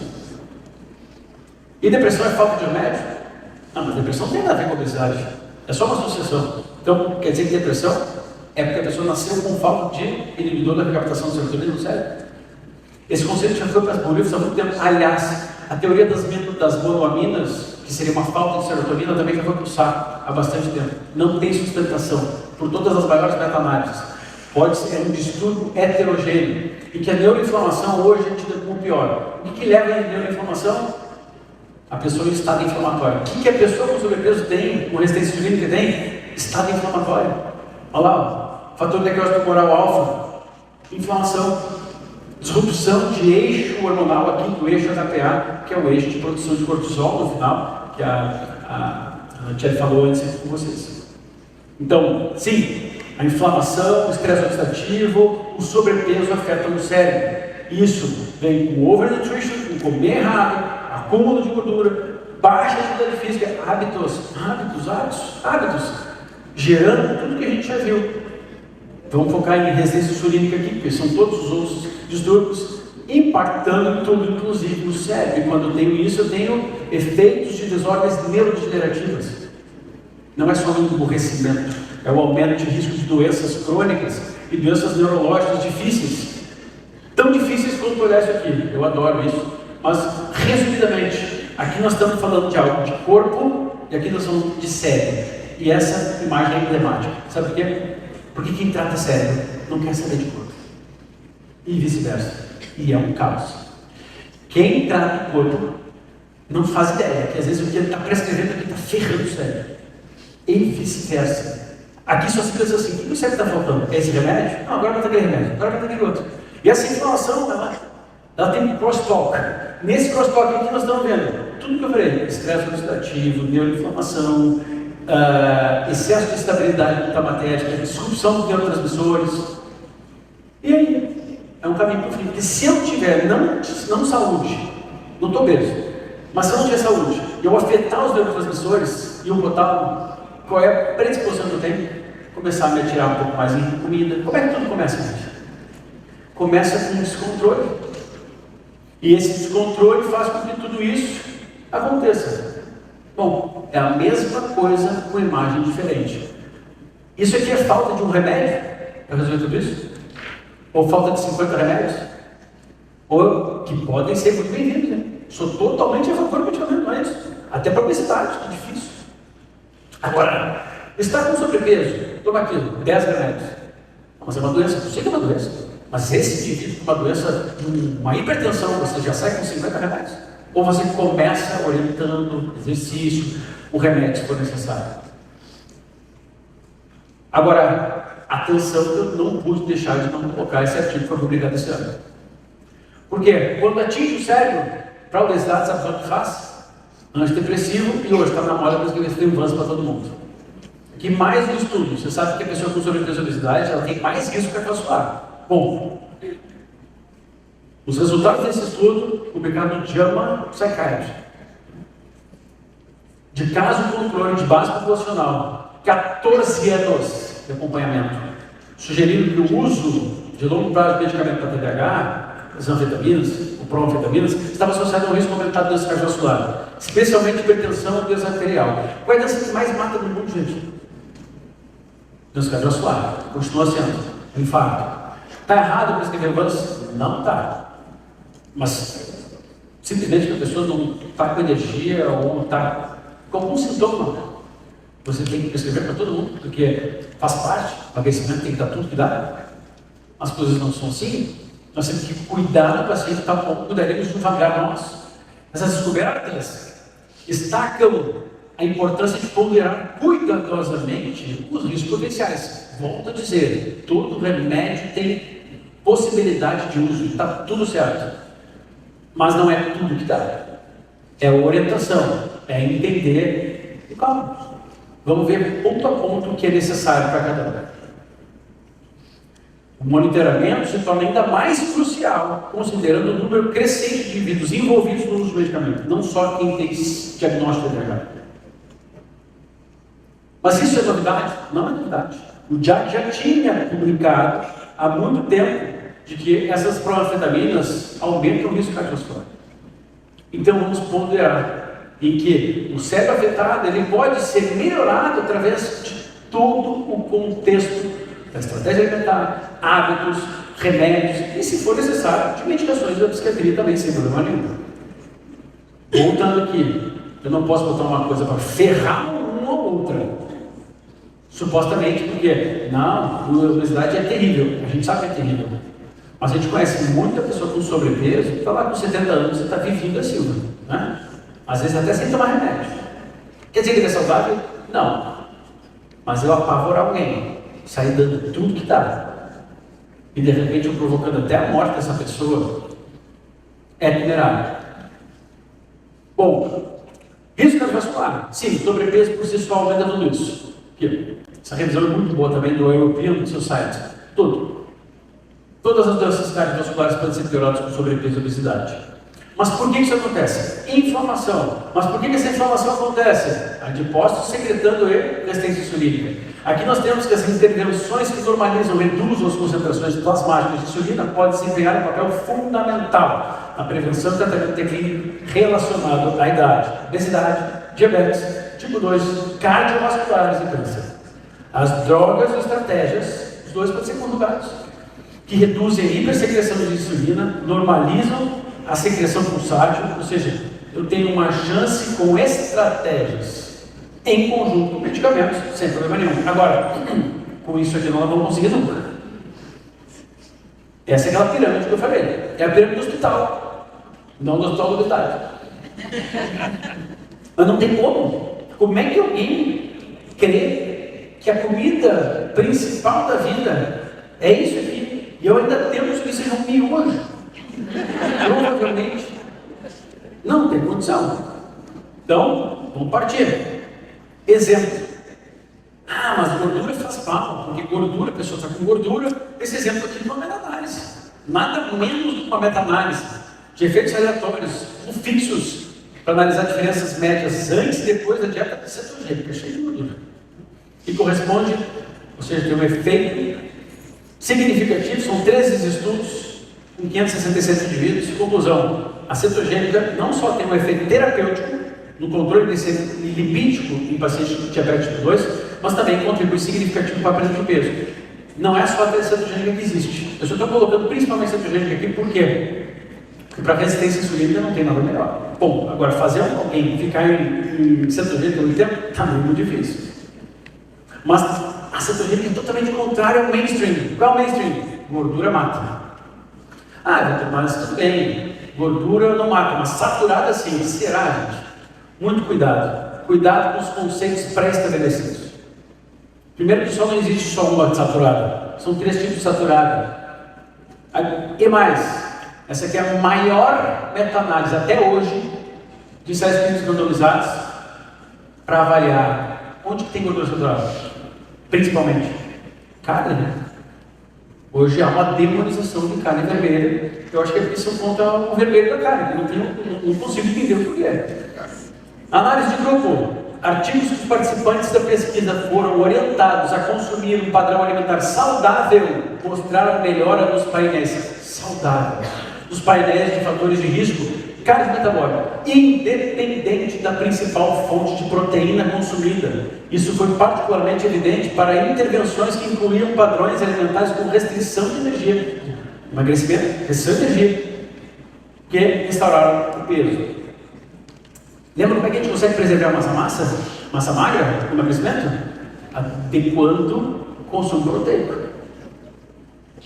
E depressão é falta de remédio? Não, mas depressão não tem nada a ver com obesidade. É só uma associação. Então, quer dizer que depressão é porque a pessoa nasceu com falta de inibidor da recaptação de serotonina no cérebro. Esse conceito já foi para as bolívares há muito tempo. Aliás, a teoria das monoaminas, que seria uma falta de serotonina, também já foi para o saco há bastante tempo. Não tem sustentação, por todas as maiores meta-análises. Pode ser um distúrbio heterogêneo. E que a neuroinflamação hoje é tida como pior. O que leva a neuroinflamação? A pessoa em estado inflamatório. O que a pessoa com sobrepeso tem, com resistência insulínica tem? Estado inflamatório. Olha lá, fator de necrose tumoral alfa, inflamação. Disrupção de eixo hormonal aqui, do eixo HPA, que é o eixo de produção de cortisol no final, que a Tchelle falou antes com vocês. Então, sim, a inflamação, o estresse oxidativo, o sobrepeso afetam o cérebro. Isso vem com overnutrition, com comer errado, acúmulo de gordura, baixa atividade física, hábitos, gerando tudo que a gente já viu. Vamos focar em resistência insulínica aqui, porque são todos os outros distúrbios impactando tudo, inclusive no cérebro. E quando eu tenho isso, eu tenho efeitos de desordens neurodegenerativas. Não é somente o emburrecimento, é o aumento de risco de doenças crônicas e doenças neurológicas difíceis. Tão difíceis quanto olhar isso aqui. Eu adoro isso. Mas, resumidamente, aqui nós estamos falando de algo de corpo e aqui nós estamos falando de cérebro. E essa imagem é emblemática. Sabe por quê? Porque quem trata cérebro não quer saber de corpo. E vice-versa. E é um caos. Quem trata o corpo não faz ideia, que às vezes o que ele está prescrevendo aqui está ferrando o cérebro. E vice-versa. Aqui só se pensa assim: o que o cérebro está faltando? É esse remédio? Não, agora vai ter aquele remédio, agora vai ter aquele outro. E essa inflamação, ela tem um crosstalk. Nesse crosstalk aqui nós estamos vendo tudo que eu falei: estresse oxidativo, neuroinflamação, excesso de estabilidade glutamatérgica, disrupção dos neurotransmissores. E aí? É um caminho para o fim. Porque se eu tiver não saúde, não estou obeso, mas se eu não tiver saúde e eu afetar os neurotransmissores e o hipotálamo, qual é a predisposição que eu tenho? Começar a me atirar um pouco mais em comida. Como é que tudo começa, gente? Começa com um descontrole. E esse descontrole faz com que tudo isso aconteça. Bom, é a mesma coisa com imagem diferente. Isso aqui é falta de um remédio para resolver tudo isso? Ou falta de 50 remédios? Ou que podem ser muito bem-vindos, né? Sou totalmente a favor do medicamento, não é isso? Até para obesidade, que é difícil. Agora, está com sobrepeso, toma aquilo, 10 remédios. Mas é uma doença, eu sei que é uma doença. Mas esse indivíduo com uma doença, uma hipertensão, você já sai com 50 remédios? Ou você começa orientando exercício, o remédio se for necessário? Agora, atenção, eu não pude deixar de não colocar esse artigo que foi publicado esse ano. Por quê? Quando atinge o cérebro, para a obesidade, sabe o que faz? antidepressivo, e hoje está na moda para escrever Tremvans para todo mundo. Que mais um estudo, você sabe que a pessoa com sobrepeso e obesidade, ela tem mais risco cardiovascular. Bom, os resultados desse estudo, publicado no JAMA Psychiatry, de caso controle de base populacional, 14 anos de acompanhamento, sugerindo que o uso de longo prazo de medicamento para TDAH, as anfetaminas, ou proanfetaminas, estava associado a um risco aumentado de doença cardiovascular, especialmente hipertensão e doença arterial. Qual é a doença que mais mata no mundo, gente? Doença cardiovascular, continua sendo, um infarto. Está errado prescrever Vans? Não está. Mas, simplesmente que a pessoa não está com energia ou não está com algum sintoma, você tem que prescrever para todo mundo, porque faz parte, o emagrecimento tem que dar tudo que dá. As coisas não são assim. Nós temos que cuidar do paciente, tal como cuidaremos devagar nós. Essas descobertas destacam a importância de ponderar cuidadosamente os riscos potenciais. Volto a dizer, todo remédio tem possibilidade de uso, está tudo certo. Mas não é tudo que dá. É orientação, é entender e calma. Vamos ver ponto a ponto o que é necessário para cada um. O monitoramento se torna ainda mais crucial, considerando o número crescente de indivíduos envolvidos no uso do medicamento, não só quem tem diagnóstico de TDAH. Mas isso é novidade? Não é novidade. O JAC já tinha publicado há muito tempo de que essas proanfetaminas aumentam o risco cardiovascular. Então vamos ponderar em que o cérebro afetado ele pode ser melhorado através de todo o contexto da estratégia alimentar, hábitos, remédios e, se for necessário, de medicações da psiquiatria também, sem problema nenhum. Voltando aqui, eu não posso botar uma coisa para ferrar uma ou outra. Supostamente porque, não, a obesidade é terrível, a gente sabe que é terrível. Mas a gente conhece muita pessoa com sobrepeso que está lá com 70 anos e está vivendo assim, né? Às vezes até sem tomar remédio. Quer dizer que ele é saudável? Não. Mas eu apavorar alguém, sair dando tudo que dá, e de repente eu provocando até a morte dessa pessoa, é vulnerável. Bom, risco cardiovascular. Sim, sobrepeso por si só aumenta tudo isso. Aqui. Essa revisão é muito boa também do European, no seu site. Tudo. Todas as doenças cardiovasculares podem ser pioradas com sobrepeso e obesidade. Mas por que isso acontece? Inflamação. Mas por que essa inflamação acontece? Adipócitos secretando resistência insulínica. Aqui nós temos que as intervenções que normalizam, reduzam as concentrações plasmáticas de insulina podem desempenhar um papel fundamental na prevenção e tratamento de declínio relacionado à idade, obesidade, diabetes, tipo 2, cardiovasculares e câncer. As drogas ou estratégias, os dois podem ser conjugados, que reduzem a hipersecreção de insulina, normalizam a secreção pulsátil, ou seja, eu tenho uma chance com estratégias em conjunto com medicamentos, sem problema nenhum. Agora, com isso aqui nós não vamos conseguir nunca. Essa é aquela pirâmide que eu falei, é a pirâmide do hospital, não do hospital da obesidade. Mas não tem como. Como é que alguém crê que a comida principal da vida é isso aqui? E eu ainda temos que seja um miojo. Provavelmente não tem condição. Então, vamos partir. Exemplo. Ah, mas gordura faz mal, porque gordura, a pessoa está com gordura. Esse exemplo aqui é uma meta-análise. Nada menos do que uma meta-análise de efeitos aleatórios, fixos, para analisar diferenças médias antes e depois da dieta cetogênica, cheia de gordura. E corresponde, ou seja, tem um efeito significativo, são 13 estudos com 567 indivíduos. Conclusão, a cetogênica não só tem um efeito terapêutico no controle lipídico em pacientes com diabetes tipo 2, mas também contribui significativo para a perda de peso. Não é só a cetogênica que existe. Eu só estou colocando principalmente a cetogênica aqui, por quê? Porque para resistência insulínica não tem nada melhor. Bom, agora fazer alguém ficar em cetogênica muito tempo está muito difícil. Mas a cetogênica é totalmente contrária ao mainstream. Qual é o mainstream? Gordura mata. Ah, Vitor, mas tudo bem, gordura não mata, mas saturada sim. Será, gente? Muito cuidado. Cuidado com os conceitos pré-estabelecidos. Primeiro que só não existe só uma saturada. São 3 tipos de saturada. E mais, essa aqui é a maior meta-análise até hoje de ensaios clínicos randomizados para avaliar onde que tem gordura saturada, principalmente carne, né? Hoje há uma demonização de carne vermelha. Eu acho que isso conta o vermelho da carne. Não consigo entender o que é. Análise de grupo. Artigos que os participantes da pesquisa foram orientados a consumir um padrão alimentar saudável mostraram melhora nos painéis saudáveis, nos painéis de fatores de risco cardiometabólico, independente da principal fonte de proteína consumida. Isso foi particularmente evidente para intervenções que incluíam padrões alimentares com restrição de energia, emagrecimento, restrição de energia, que restauraram o peso. Lembra como é que a gente consegue preservar massa magra, no emagrecimento? Adequando o consumo proteico,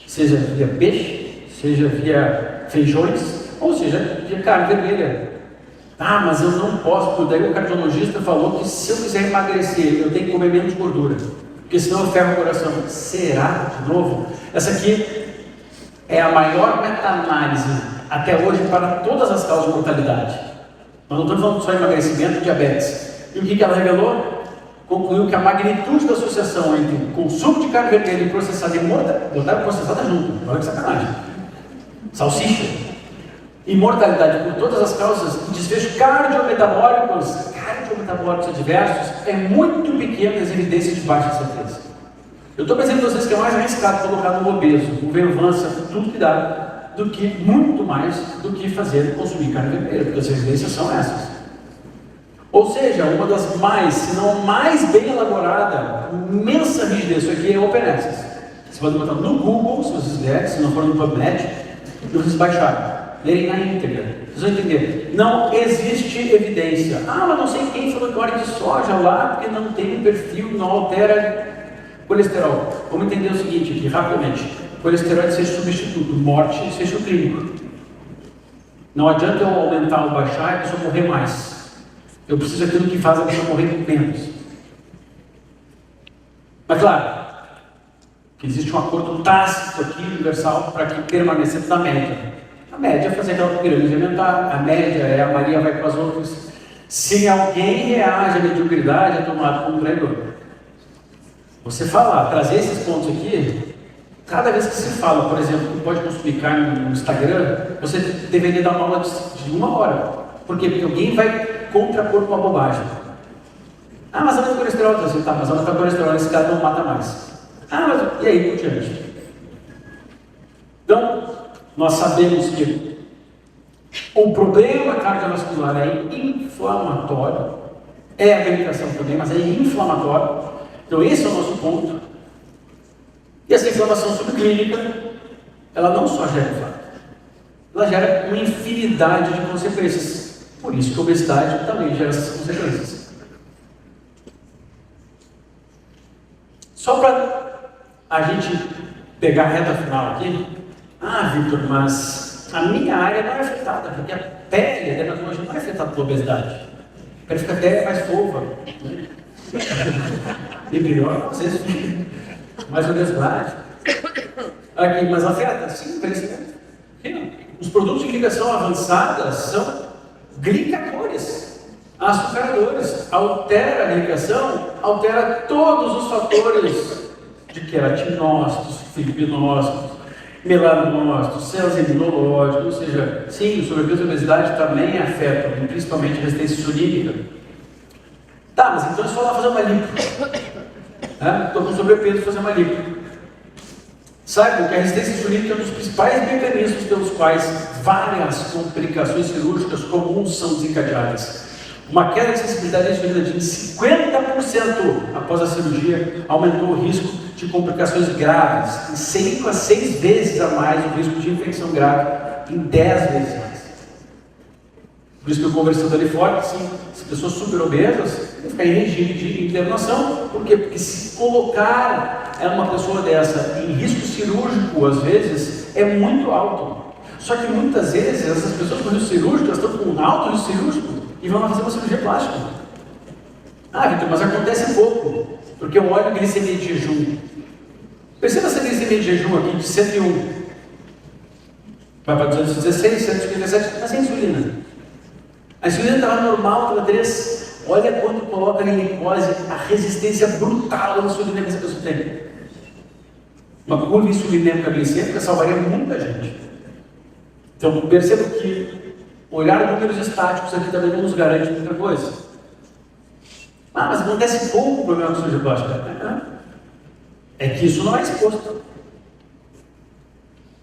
seja via peixe, seja via feijões, ou seja via carne vermelha. Ah, mas eu não posso, porque daí o cardiologista falou que se eu quiser emagrecer, eu tenho que comer menos gordura, porque senão eu ferro o coração. Será? De novo? Essa aqui é a maior meta-análise até hoje para todas as causas de mortalidade. Nós não estamos falando só de emagrecimento e diabetes. E o que ela revelou? Concluiu que a magnitude da associação entre consumo de carne vermelha e processada e mortalidade, botaram processada junto, olha que sacanagem, salsicha, e mortalidade por todas as causas e desfechos cardiometabólicos adversos é muito pequeno nas evidências de baixa certeza. Eu estou pensando para vocês que é mais arriscado colocar no obeso, no venvança, tudo que dá, do que, muito mais, do que consumir carne vermelha, porque as evidências são essas. Ou seja, uma das mais, se não mais bem elaborada, imensa rigidez, isso aqui é Open Access. Você pode botar no Google, se vocês quiserem, se não for no PubMed, e vocês baixarem, lerem na íntegra. Vocês vão entender, não existe evidência. Ah, mas não sei quem falou que óleo de soja lá, porque não tem um perfil, não altera colesterol. Vamos entender o seguinte aqui, rapidamente. Colesterol é ser substituto, morte é ser clínico. Não adianta eu aumentar ou baixar e a pessoa morrer mais. Eu preciso daquilo que faz a pessoa morrer menos. Mas claro, que existe um acordo tácito aqui, universal, para que permaneça na média. A média é fazer aquela pirâmide alimentar, a média é a Maria vai com as outras. Se alguém reage à mediocridade, é tomado como traidor. Você falar, trazer esses pontos aqui, cada vez que se fala, por exemplo, que pode consumir carne no Instagram, você deveria dar uma aula de 1 hora. Por quê? Porque alguém vai contrapor com uma bobagem. Ah, mas aumenta o colesterol. Você tá, mas aumenta o colesterol, esse cara não mata mais. Ah, mas e aí por diante? Então, nós sabemos que o problema cardiovascular é inflamatório, é a medicação também, mas é inflamatório. Então, esse é o nosso ponto. E essa inflamação subclínica, ela não só gera infarto, ela gera uma infinidade de consequências. Por isso que a obesidade também gera essas consequências. Só para a gente pegar a reta final aqui. Ah, Victor, mas a minha área não é afetada, porque a pele, a dermatologia não é afetada pela obesidade. A pele fica até mais fofa, né? E melhor, vocês mais obesidade. Aqui, mas afeta? Sim, crescimento. Os produtos de ligação avançada são glicadores, açucaradores. Altera a ligação, altera todos os fatores de queratinócitos, fibrinócitos, melanócitos, células imunológicas, ou seja, sim, o sobrepeso e a obesidade também afetam, principalmente a resistência insulínica. Tá, mas então é só lá fazer uma lipo. Estou com sobrepeso, fazer uma lipo. Saibam que a resistência insulínica é um dos principais mecanismos pelos quais várias complicações cirúrgicas comuns são desencadeadas. Uma queda de sensibilidade à insulina de 50% após a cirurgia aumentou o risco de complicações graves, em 5 a 6 vezes a mais o risco de infecção grave, em 10 vezes mais. Por isso que eu conversando ali fora, sim, as pessoas super obesas vão ficar em regime de internação. Por quê? Porque se colocar uma pessoa dessa em risco cirúrgico, às vezes, é muito alto. Só que muitas vezes essas pessoas com risco cirúrgico, elas estão com um alto risco cirúrgico e vão lá fazer uma cirurgia plástica. Ah, Victor, mas acontece pouco, porque eu olho a glicemia de jejum. Perceba essa glicemia de jejum aqui de 101. Vai para 216, 157, mas sem insulina. A insulina estava normal pela 3. Olha quando coloca em glicose a resistência brutal da insulina que essa pessoa tem. Uma curva insulinêmica glicêmica salvaria muita gente. Então, perceba que olhar números estáticos aqui também não nos garante muita coisa. Mas acontece pouco o problema com cirurgia plástica. É que isso não é exposto.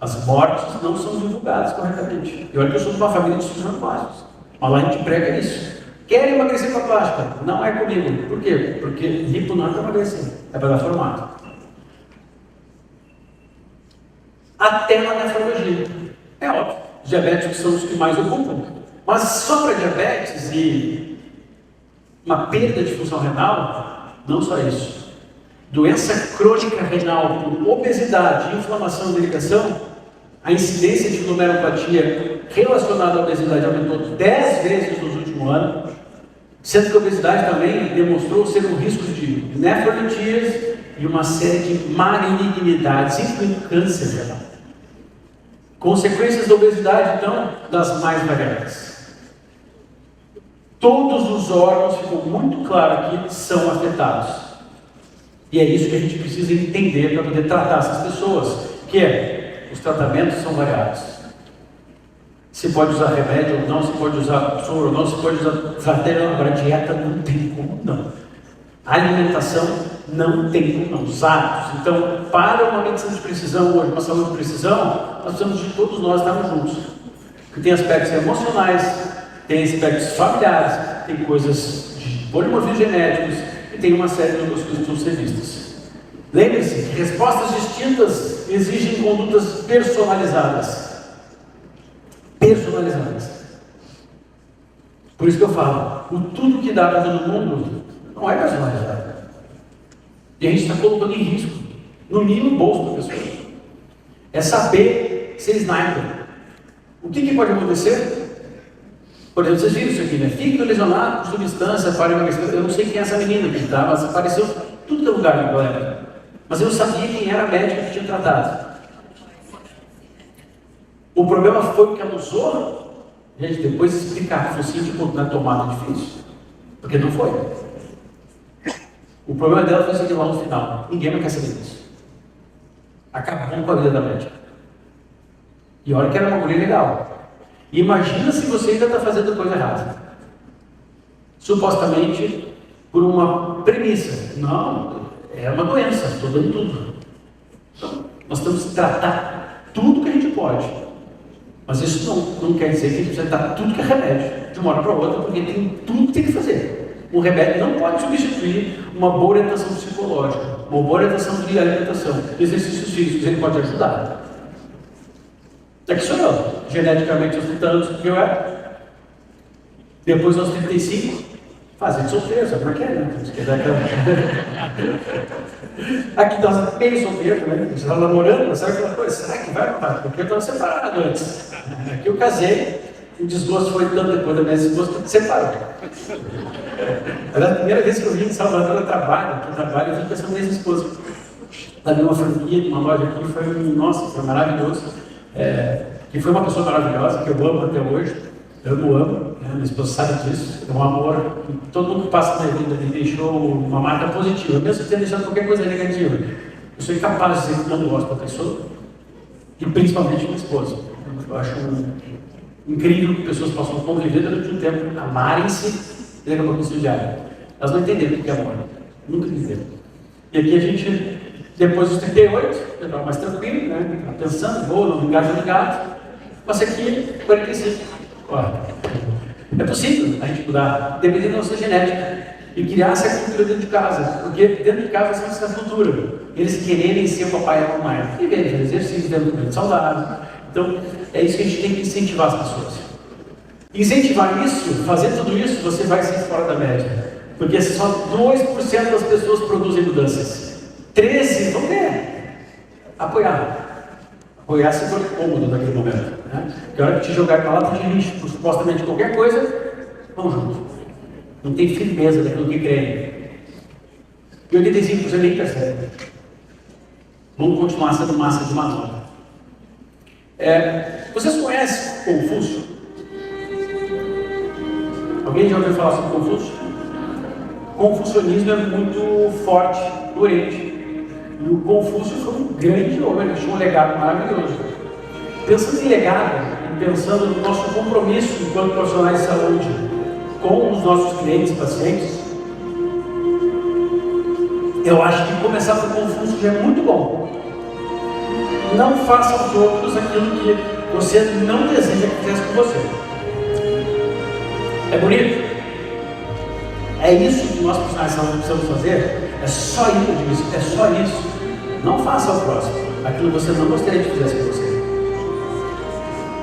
As mortes não são divulgadas corretamente. E olha que eu sou de uma família de cirurgiões plásticos. Mas lá a gente prega isso. Querem emagrecer com a plástica? Não é comigo. Por quê? Porque lipo não é para emagrecer, é para dar formato. Até na nefrologia. É óbvio, os diabéticos são os que mais ocupam. Mas só para diabetes e uma perda de função renal, não só isso. Doença crônica renal por obesidade, inflamação e medicação, a incidência de glomerulopatia relacionada à obesidade aumentou 10 vezes nos últimos anos, sendo que a obesidade também demonstrou ser um risco de nefrolitíase e uma série de malignidades, incluindo câncer renal. Consequências da obesidade, então, das mais variadas. Todos os órgãos, ficou muito claro aqui, são afetados. E é isso que a gente precisa entender para poder tratar essas pessoas, que é, os tratamentos são variados. Se pode usar remédio ou não, se pode usar soro ou não, se pode usar estratégia. Agora, dieta não tem como não. Alimentação não tem como não. Os hábitos. Então, para uma medicina de precisão hoje, uma saúde de precisão, nós precisamos de todos nós estarmos juntos. Porque tem aspectos emocionais, tem aspectos familiares, tem coisas de polimorfismos genéticos e tem uma série de outras coisas que precisam ser vistas. Lembre-se que respostas distintas exigem condutas personalizadas. Personalizadas. Por isso que eu falo, o tudo que dá para todo mundo não é personalizado. E a gente está colocando em risco, no mínimo, o bolso da pessoa. É saber ser sniper. O que pode acontecer? Por exemplo, vocês viram isso aqui, né? Fígado lesionado por substância para emagrecimento. Eu não sei quem é essa menina aqui, tá? Mas apareceu tudo que é lugar na galera. Mas eu sabia quem era a médica que tinha tratado. O problema foi que ela usou, gente, depois de explicar que fosse tipo na tomada difícil. Porque não foi. O problema dela foi seguir lá no final. Ninguém mais quer saber disso. Acabou com a vida da médica. E olha que era uma mulher legal. Imagina se você ainda está fazendo coisa errada. Supostamente por uma premissa. Não, é uma doença, estou dando tudo. Então, nós temos que tratar tudo que a gente pode. Mas isso não quer dizer que a gente precisa dar tudo que é remédio, de uma hora para outra, porque tem tudo que tem que fazer. Um remédio não pode substituir uma boa orientação psicológica, uma boa orientação de alimentação, exercícios físicos, ele pode ajudar. É que sou eu, geneticamente aos 30 anos que eu era. Depois aos 35, fazendo solteiro, sabe como é que é, né? Aqui nós bem solteiro, né? Você estava namorando, mas sabe aquela coisa? Será que vai, papai? Porque eu estava separado antes. Aqui eu casei, o desgosto foi tanto depois da minha desgosto que separou. Era a primeira vez que eu vim em Salvador, eu trabalho, eu vim com essa mesma esposa. Ela deu uma franquia de uma loja aqui, foi maravilhoso. Que foi uma pessoa maravilhosa, que eu amo até hoje, amo, né? Minha esposa sabe disso, é um amor, todo mundo que passa na minha vida me deixou uma marca positiva, mesmo que tenha deixado qualquer coisa negativa. Eu sou incapaz de dizer que não gosto da pessoa, e principalmente minha esposa. Eu acho incrível que pessoas possam conviver durante um tempo, amarem-se e daqui a pouco se odiarem. Elas não entenderam o que é amor, nunca entenderam. E aqui a gente, depois dos 38, eu estava mais tranquilo, né? Estava pensando, vou, não engajo ligado. Mas aqui, 45. Olha, é possível a gente mudar, dependendo da nossa genética, e criar essa cultura dentro de casa. Porque dentro de casa existe essa cultura. Eles quererem ser o papai e a mamãe. E verem fazer exercício dentro do ambiente saudável. Então, é isso que a gente tem que incentivar as pessoas. Incentivar isso, fazer tudo isso, você vai ser fora da média. Porque só 2% das pessoas produzem mudanças. 13% vão ver. Apoiar se for cômodo naquele momento. Né? Porque a hora que te jogar para lá, de lixo, por supostamente qualquer coisa, vamos juntos. Não tem firmeza daquilo que creem. E 85% nem percebe. Vamos continuar sendo massa de manobra. Vocês conhecem Confúcio? Alguém já ouviu falar sobre Confúcio? Confucionismo é muito forte no Oriente. E o Confúcio foi um grande homem, deixou um legado maravilhoso. Pensando em legado, e pensando no nosso compromisso enquanto profissionais de saúde com os nossos clientes e pacientes, eu acho que começar por Confúcio já é muito bom. Não faça aos outros aquilo que você não deseja que fizesse com você. É bonito? É isso que nós profissionais de saúde precisamos fazer? É só isso, é só isso. Não faça ao próximo aquilo que você não gostaria que fizesse com você.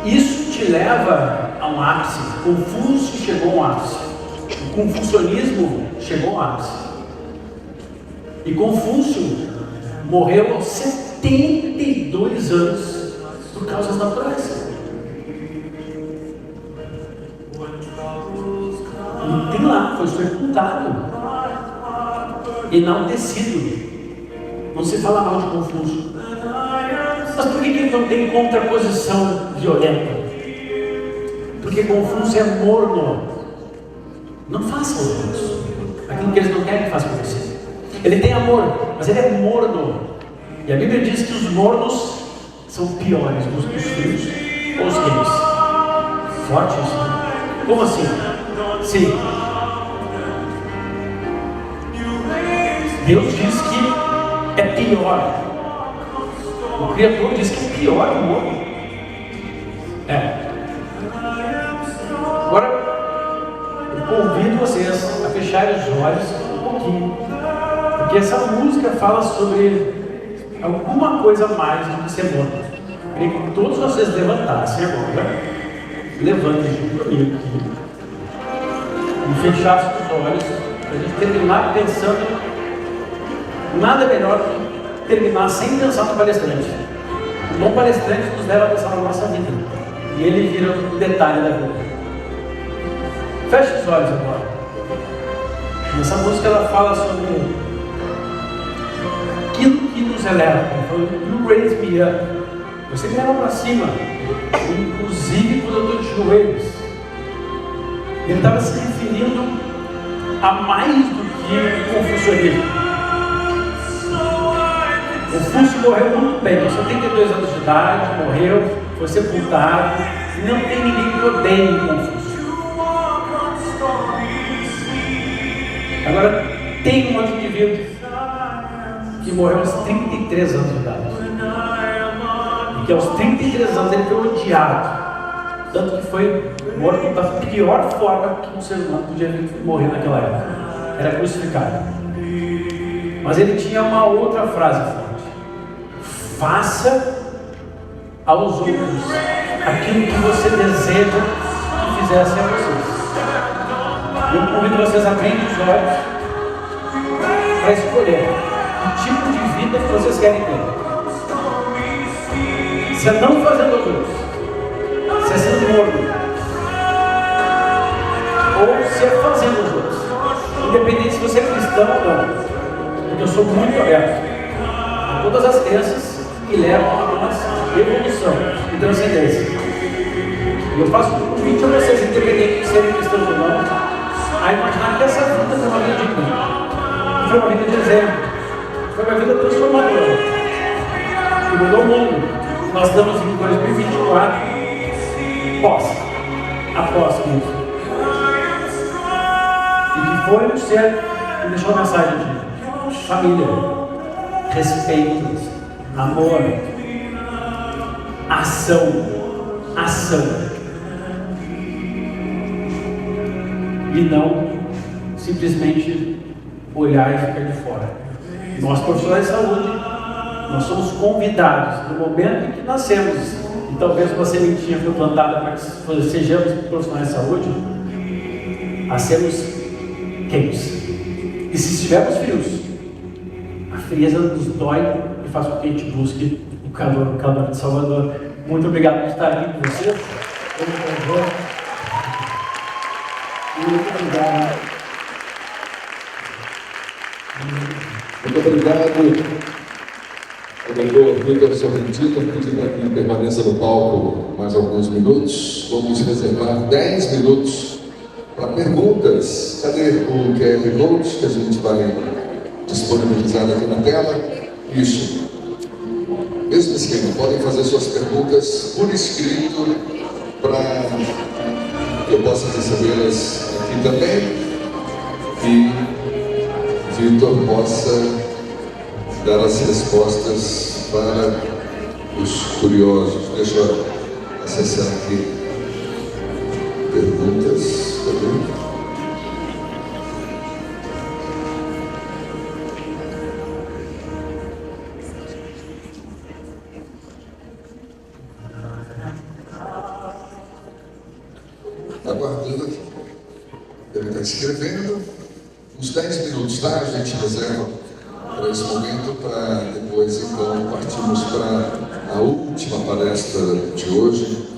Isso te leva a um ápice. Confúcio chegou a um ápice. O confucionismo chegou a um ápice. E Confúcio morreu aos 72 anos por causas naturais. E tem lá, foi sepultado, enaltecido. Não se fala mal de Confúcio. Mas por que ele não tem contraposição violenta? Porque Confúcio é morno. Não faça aos outros aquilo que eles não querem que faça com você. Ele tem amor, mas ele é morno. E a Bíblia diz que os mornos são piores dos que os frios ou os quentes. Forte isso, né? Como assim? Sim. Deus diz que é pior. O Criador diz que é pior o morno. Agora, eu convido vocês a fecharem os olhos um pouquinho. Porque essa música fala sobre alguma coisa mais do que ser morto. Eu queria que todos vocês levantassem agora. Levantem junto comigo aqui. E fechassem os olhos. Para a gente terminar pensando. Nada melhor do que terminar sem pensar no palestrante. O bom palestrante nos leva a pensar na nossa vida. E ele vira um detalhe da vida. Feche os olhos agora. Essa música ela fala sobre aquilo que nos eleva. You raise me up. Você me leva para cima. Inclusive quando eu estou de joelhos. Ele estava se referindo a mais do que o confucionismo. Confúcio morreu muito bem, aos 72 anos de idade, morreu, foi sepultado, e não tem ninguém que odeie Confúcio. Agora, tem um outro indivíduo que morreu aos 33 anos de idade. E que aos 33 anos ele foi odiado. Tanto que foi morto da pior forma que um ser humano podia morrer naquela época. Era crucificado. Mas ele tinha uma outra frase forte. Faça aos outros aquilo que você deseja que fizesse a vocês. Eu convido vocês a abrirem os olhos para escolher que tipo de vida que vocês querem ter. Se é não fazendo aos outros, se é sendo morno, ou se é fazendo aos outros. Independente se você é cristão ou não. Porque eu sou muito aberto a todas as crenças que levam a nossa evolução e transcendência. E eu faço um convite a vocês, independente de serem cristãos ou não, a imaginar que essa vida foi uma vida digna, foi uma vida de exemplo, foi uma vida transformadora, que mudou o mundo. Nós estamos em 2024, após isso. E que foi um ser que deixou a mensagem de família, respeito, amor, ação. E não simplesmente olhar e ficar de fora. Nós, profissionais de saúde, nós somos convidados no momento em que nascemos. E talvez uma sementinha foi plantada para que sejamos profissionais de saúde, a sermos quentes. E se estivermos frios, a frieza nos dói e faz com que a gente busque o calor de Salvador. Muito obrigado por estar aqui com vocês. Muito obrigado. Muito obrigado. Vereador Vitor Sorrentino, pedindo para que permaneça no palco mais alguns minutos. Vamos reservar 10 minutos para perguntas. Cadê o QR Code que a gente vai disponibilizar aqui na tela? Isso. Mesmo esquema, podem fazer suas perguntas por escrito para que eu possa recebê-las aqui também e Vitor possa dar as respostas para os curiosos. Deixa eu acessar aqui perguntas. Aguardando aqui. Deve estar escrevendo. Uns 10 minutos, tá? A gente reserva para esse momento, para depois então partirmos para a última palestra de hoje.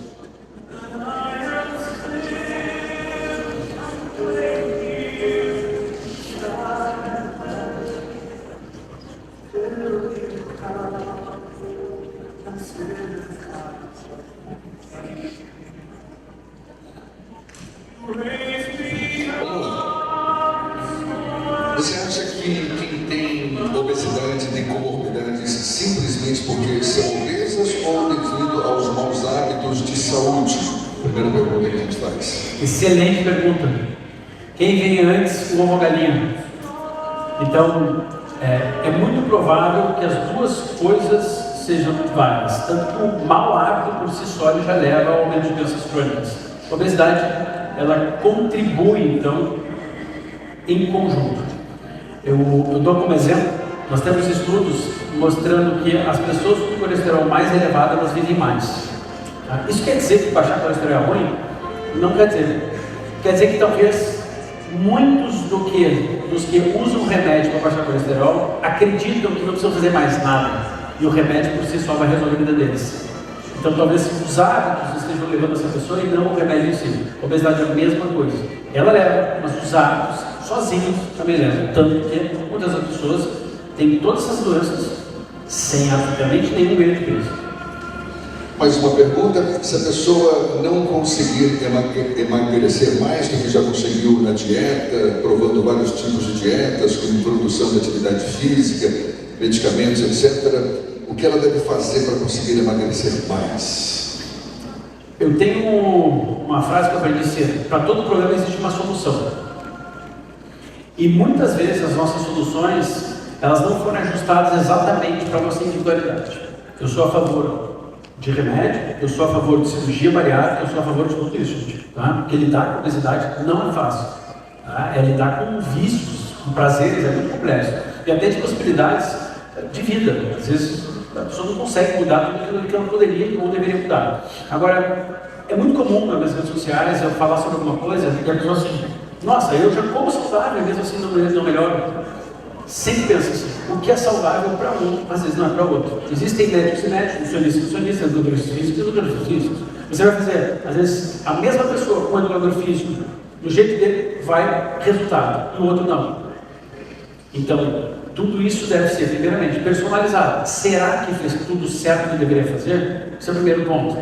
Você acha que quem tem obesidade tem comorbidades simplesmente porque são obesas ou devido aos maus hábitos de saúde? Primeira pergunta que a gente faz. Excelente pergunta. Quem veio antes, o ovo ou galinha? Então, é muito provável que as duas coisas sejam válidas. Tanto que o mau hábito por si só ele já leva ao aumento de doenças crônicas. A obesidade, ela contribui, então, em conjunto. Eu dou como exemplo, nós temos estudos mostrando que as pessoas com colesterol mais elevado, elas vivem mais. Tá? Isso quer dizer que baixar colesterol é ruim? Não quer dizer. Quer dizer que talvez muitos dos que usam remédio para baixar colesterol acreditam que não precisam fazer mais nada. E o remédio por si só vai resolver a vida deles. Então talvez os hábitos estejam levando essa pessoa e não o remédio em si. A obesidade é a mesma coisa. Ela leva, mas os hábitos sozinhos também levam. Tanto que muitas das pessoas têm todas essas doenças sem absolutamente nenhum ganho de peso. Mais uma pergunta: se a pessoa não conseguir emagrecer mais do que já conseguiu na dieta, provando vários tipos de dietas, com introdução de atividade física, medicamentos, etc., o que ela deve fazer para conseguir emagrecer mais? Eu tenho uma frase que eu aprendi cedo: para todo problema existe uma solução. E muitas vezes as nossas soluções, elas não foram ajustadas exatamente para a nossa individualidade. Eu sou a favor de remédio, eu sou a favor de cirurgia bariátrica, eu sou a favor de tudo isso, tá? Porque lidar com obesidade não é fácil, tá? É lidar com vícios, com prazeres, é muito complexo. E até de possibilidades de vida. Às vezes a pessoa não consegue mudar tudo aquilo que ela poderia ou deveria mudar. Agora, é muito comum nas redes sociais eu falar sobre alguma coisa e a pessoa assim: nossa, eu já como saudável, mesmo assim não melhora. Sempre pensa assim: o que é saudável para um, às vezes não é para o outro. Existem médicos e médicos, nutricionistas, educadores físicos e educadores físicos. Você vai fazer, às vezes, a mesma pessoa com um educador físico, do jeito dele vai resultado, e o outro não. Então, tudo isso deve ser, primeiramente, personalizado. Será que fez tudo certo que deveria fazer? Esse é o primeiro ponto.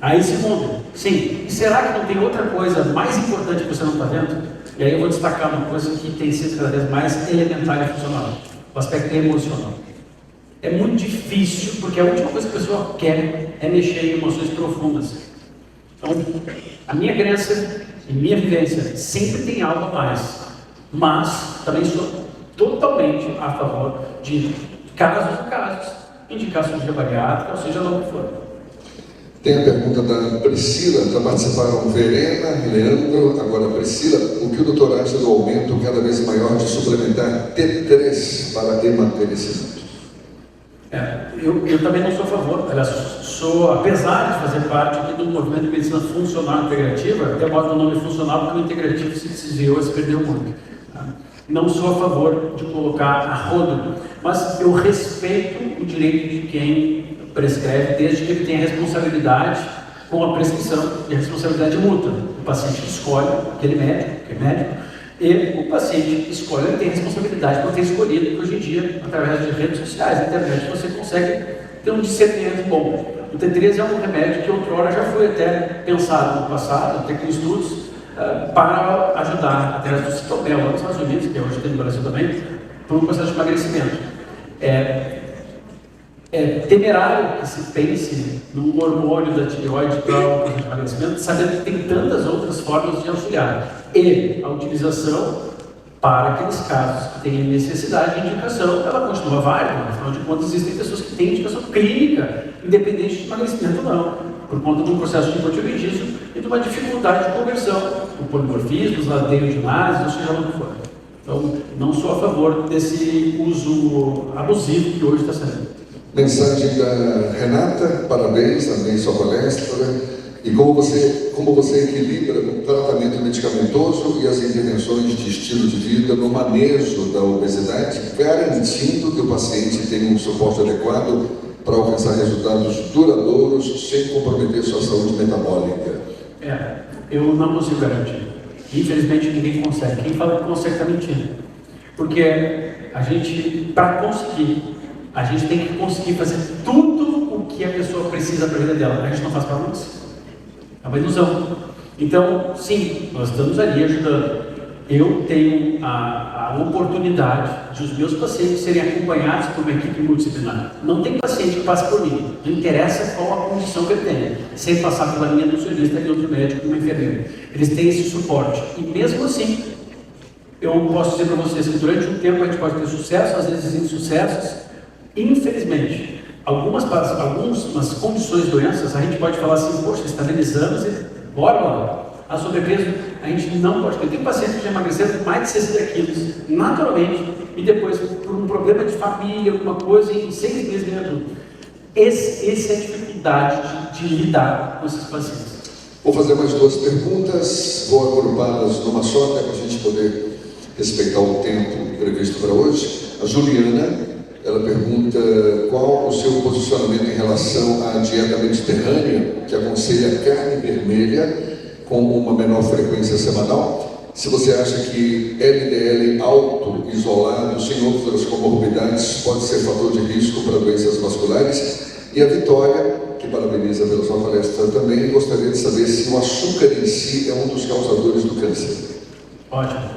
Aí, segundo, sim, e será que não tem outra coisa mais importante que você não está vendo? E aí eu vou destacar uma coisa que tem sido cada vez mais elementar e funcional: o aspecto emocional. É muito difícil, porque a última coisa que a pessoa quer é mexer em emoções profundas. Então, a minha crença e minha vivência sempre tem algo a mais, mas também sou totalmente a favor de casos a casos, indicar cirurgia bariátrica, ou seja, lá o que for. Tem a pergunta da Priscila: já participaram Verena, Leandro, agora Priscila. O que o doutor acha do aumento cada vez maior de suplementar T3 para emagrecimento? Eu também não sou a favor. Aliás, apesar de fazer parte aqui do movimento de medicina funcional integrativa, até gosto do nome funcional porque o integrativo se desviou e se perdeu muito. Não sou a favor de colocar a rodo, mas eu respeito o direito de quem prescreve, desde que ele tenha responsabilidade com a prescrição e a responsabilidade mútua. O paciente escolhe aquele médico, que é médico, e o paciente escolhe, ele tem responsabilidade por ter escolhido, porque hoje em dia, através de redes sociais, internet, você consegue ter um discernimento bom. O T3 é um remédio que outrora já foi até pensado no passado, até com estudos, para ajudar, através do Citomel, lá nos Estados Unidos, que hoje tem no Brasil também, por um processo de emagrecimento. É temerário que se pense num hormônio da tireoide para o processo de emagrecimento, sabendo que tem tantas outras formas de auxiliar. E a utilização, para aqueles casos que têm necessidade de indicação, ela continua válida. Afinal de contas, existem pessoas que têm indicação clínica, independente de emagrecimento ou não, por conta de um processo de hipotireoidismo e de uma dificuldade de conversão, o polimorfismo, os ladeios de análise, ou seja lá o que for. Então, não sou a favor desse uso abusivo que hoje está sendo. Mensagem da Renata, parabéns também sua palestra. E como você equilibra o tratamento medicamentoso e as intervenções de estilo de vida no manejo da obesidade, garantindo que o paciente tenha um suporte adequado para alcançar resultados duradouros sem comprometer sua saúde metabólica. Eu não consigo garantir. Infelizmente ninguém consegue. Quem fala que consegue está mentindo. Porque a gente, para conseguir, a gente tem que conseguir fazer tudo o que a pessoa precisa para a vida dela. A gente não faz para nós. É uma ilusão. Então, sim, nós estamos ali ajudando. Eu tenho a oportunidade de os meus pacientes serem acompanhados por uma equipe multidisciplinar. Não tem paciente que passe por mim. Não interessa qual a condição que ele tenha. Sem passar pela minha nutricionista e outro médico e uma enfermeira. Eles têm esse suporte. E mesmo assim, eu posso dizer para vocês que durante um tempo a gente pode ter sucesso, às vezes insucessos. Infelizmente, algumas condições, doenças, a gente pode falar assim, poxa, estabilizamos e bora lá. A sobrepeso, a gente não pode ter. Tem pacientes que já emagreceram mais de 60 quilos, naturalmente, e depois, por um problema de família, alguma coisa, em 6 meses ganhou tudo. Essa é a dificuldade de lidar com esses pacientes. Vou fazer mais 2 perguntas, vou agrupá-las numa só, para a gente poder respeitar o tempo previsto para hoje. A Juliana, ela pergunta qual o seu posicionamento em relação à dieta mediterrânea, que aconselha carne vermelha com uma menor frequência semanal. Se você acha que LDL alto, isolado, sem outras comorbidades, pode ser fator de risco para doenças vasculares. E a Vitória, que parabeniza pela sua palestra também, gostaria de saber se o açúcar em si é um dos causadores do câncer. Ótimo.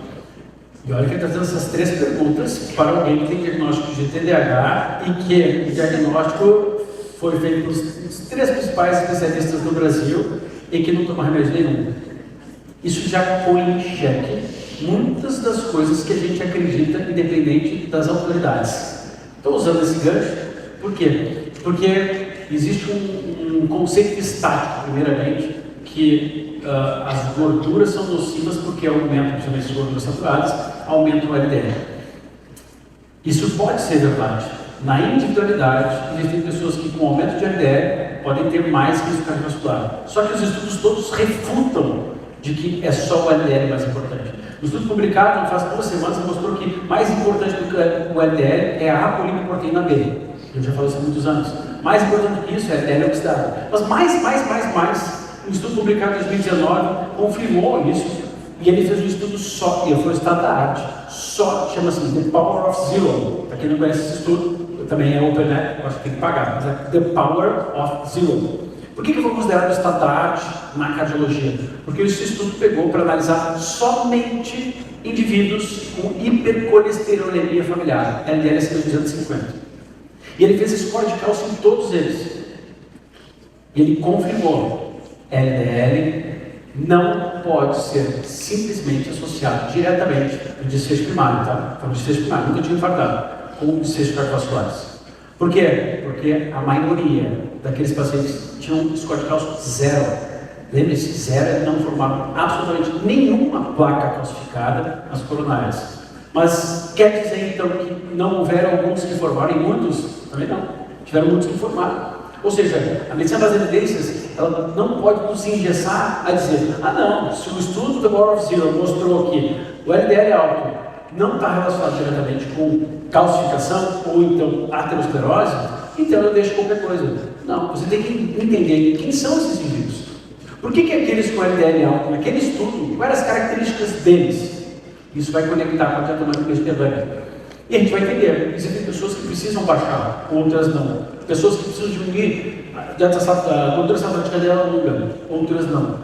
E olha que ele está fazendo essas 3 perguntas para alguém que tem diagnóstico de TDAH e que o diagnóstico foi feito pelos 3 principais especialistas do Brasil e que não toma remédio nenhum. Isso já põe em xeque muitas das coisas que a gente acredita, independente das autoridades. Estou usando esse gancho, por quê? Porque existe um conceito estático, primeiramente, que as gorduras são nocivas porque aumentam, principalmente as gorduras saturadas, aumentam o LDL. Isso pode ser verdade. Na individualidade, existem pessoas que com aumento de LDL podem ter mais risco cardiovascular. Só que os estudos todos refutam de que é só o LDL mais importante. O estudo publicado, faz 2 semanas, mostrou que mais importante do que o LDL é a apolipoproteína B. Eu já falo isso há muitos anos. Mais importante do que isso é LDL oxidado. Mas mais, um estudo publicado em 2019 confirmou isso. E ele fez um estudo só, e foi o estado da arte. Só, chama-se The Power of Zero. Para quem não conhece esse estudo, também é open, né? Acho que tem que pagar, mas é The Power of Zero. Por que foi considerado o estado da arte na cardiologia? Porque esse estudo pegou para analisar somente indivíduos com hipercolesterolemia familiar, LDL acima de 250. E ele fez score de cálcio em todos eles. E ele confirmou: LDL não pode ser simplesmente associado diretamente ao desfecho primário, tá? Foi um desfecho primário, nunca tinha infartado, com desfechos cardiovasculares. Por quê? Porque a maioria daqueles pacientes tinham score de cálcio 0. Lembre-se, 0 não formaram absolutamente nenhuma placa calcificada nas coronárias. Mas quer dizer então que não houveram alguns que formaram, e muitos também não, tiveram muitos que formaram. Ou seja, a medicina das evidências, ela não pode nos engessar a dizer: ah não, se o estudo do Power of Zero mostrou que o LDL alto não está relacionado diretamente com calcificação ou então aterosclerose, então eu deixo qualquer coisa. Não, você tem que entender quem são esses indivíduos. Por que aqueles com LDL alto, naquele estudo, quais as características deles? Isso vai conectar com a dieta mediterrânea. E a gente vai entender, existem pessoas que precisam baixar, outras não. Pessoas que precisam diminuir a gordura saturativa dela longa, outras não.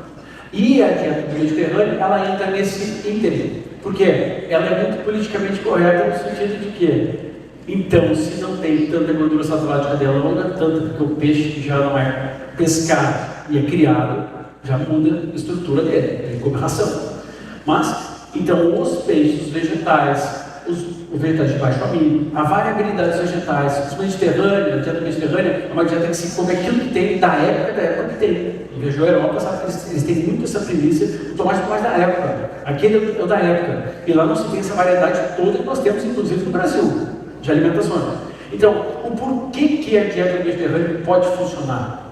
E a dieta do Mediterrâneo, ela entra nesse ínterim, porque ela é muito politicamente correta no sentido de que, então, se não tem tanta gordura saturada de cadeia longa, tanto porque o peixe que já não é pescado e é criado, já muda a estrutura dele, ele come ração. Mas, então, os peixes, os vegetais, os vegetais de baixo amino, a variabilidade dos vegetais, os mediterrâneos, a dieta mediterrânea é uma dieta que se come aquilo que tem da época que tem. Veja a Europa, eles têm muito essa premissa, o tomate mais da época, aquele é o da época. E lá não se tem essa variedade toda que nós temos, inclusive no Brasil, de alimentações. Então, o porquê que a dieta mediterrânea pode funcionar?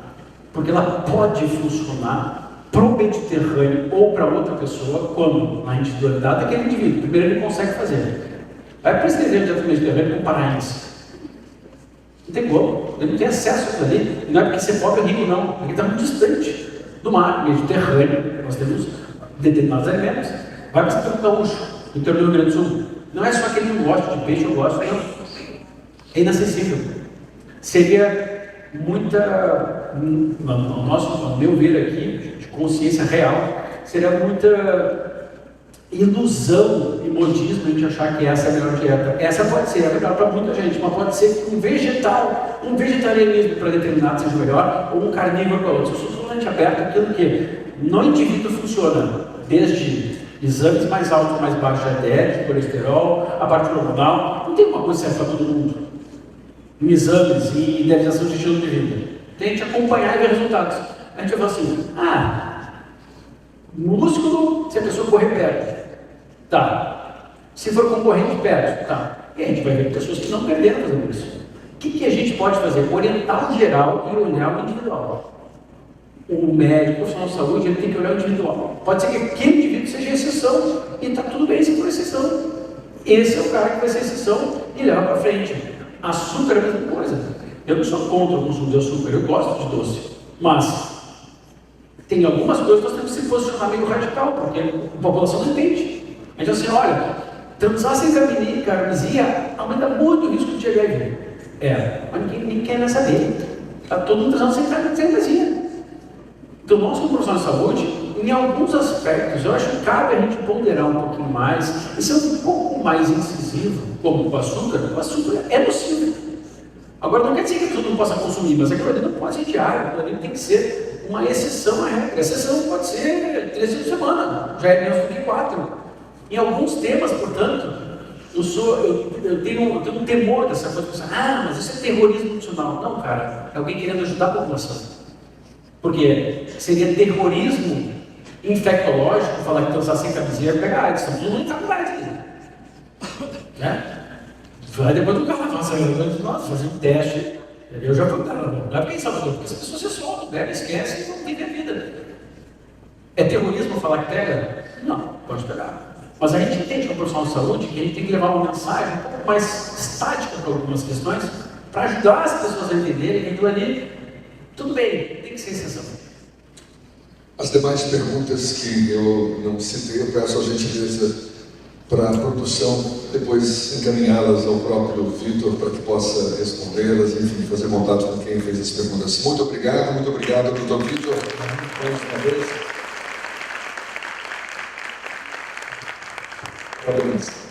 Porque ela pode funcionar para o Mediterrâneo ou para outra pessoa, quando na individualidade daquele indivíduo. Primeiro ele consegue fazer. Vai prescrever a dieta mediterrânea com um paraense. Não tem como, ele não tem acesso a isso ali. Não é porque ser pobre é rico, não, porque está muito distante do mar Mediterrâneo. Nós temos determinados alimentos. Vai para o gaúcho, no interior do Rio Grande do Sul. Não é só aquele que não gosta de peixe, eu gosto, não. É inacessível. Seria muita, no meu ver aqui, de consciência real, seria muita ilusão e modismo a gente achar que essa é a melhor dieta. Essa pode ser a melhor para muita gente, mas pode ser um vegetal, um vegetarianismo para determinado seja melhor, ou um carnívoro para outro. Eu sou totalmente aberto àquilo que no indivíduo funciona, desde exames mais altos, mais baixos de HDL, de colesterol, a parte hormonal. Não tem uma coisa certa para todo mundo. Em exames e idealização de estilo de vida. Tem que acompanhar e ver resultados. A gente vai falar assim, músculo, se a pessoa correr perto. Tá. Se for concorrente perto, tá. E a gente vai ver pessoas que não perderam fazendo isso. O que a gente pode fazer? Orientar o geral e olhar o individual. O médico, o profissional de saúde, ele tem que olhar o individual. Pode ser que aquele indivíduo seja exceção e está tudo bem se for exceção. Esse é o cara que vai ser exceção e leva para frente. Açúcar é a mesma coisa. Eu não sou contra o consumo de açúcar, eu gosto de doce. Mas tem algumas coisas que nós temos que se posicionar meio radical, porque a população não entende. A gente diz assim, olha, transar sem camisinha aumenta muito o risco de HIV. Mas ninguém quer saber. Está todo mundo transando sem camisinha. Então nós, como profissionais de saúde, em alguns aspectos, eu acho que cabe a gente ponderar um pouquinho mais e ser um pouco mais incisivo, como o açúcar é nocivo. Agora, não quer dizer que todo mundo possa consumir, mas aquilo ali não pode ser diário, aquilo ali tem que ser uma exceção à regra. A exceção pode ser 3 dias por semana, já é menos do que 4. Em alguns temas, portanto, eu tenho um temor dessa coisa, mas isso é terrorismo nutricional. Não, cara, é alguém querendo ajudar a população. Porque seria terrorismo infectológico falar que transar sem camisinha é pegar AIDS. Todo mundo está com AIDS. Né? Vai depois do carro, nossa, fazer um teste. Eu já fui, não é porque Salvador, porque as pessoas se soltam, né? Esquecem e não vivem a vida. É terrorismo falar que pega? Não, pode pegar. Mas a gente entende como profissional de saúde que a gente tem que levar uma mensagem um pouco mais estática para algumas questões, para ajudar as pessoas a entenderem que aquilo ali, tudo bem, tem que ser exceção. As demais perguntas que eu não citei, eu peço a gentileza para a produção depois encaminhá-las ao próprio Vitor para que possa respondê-las, enfim, fazer contato com quem fez as perguntas. Muito obrigado, doutor Vitor. Mais uma vez. Parabéns.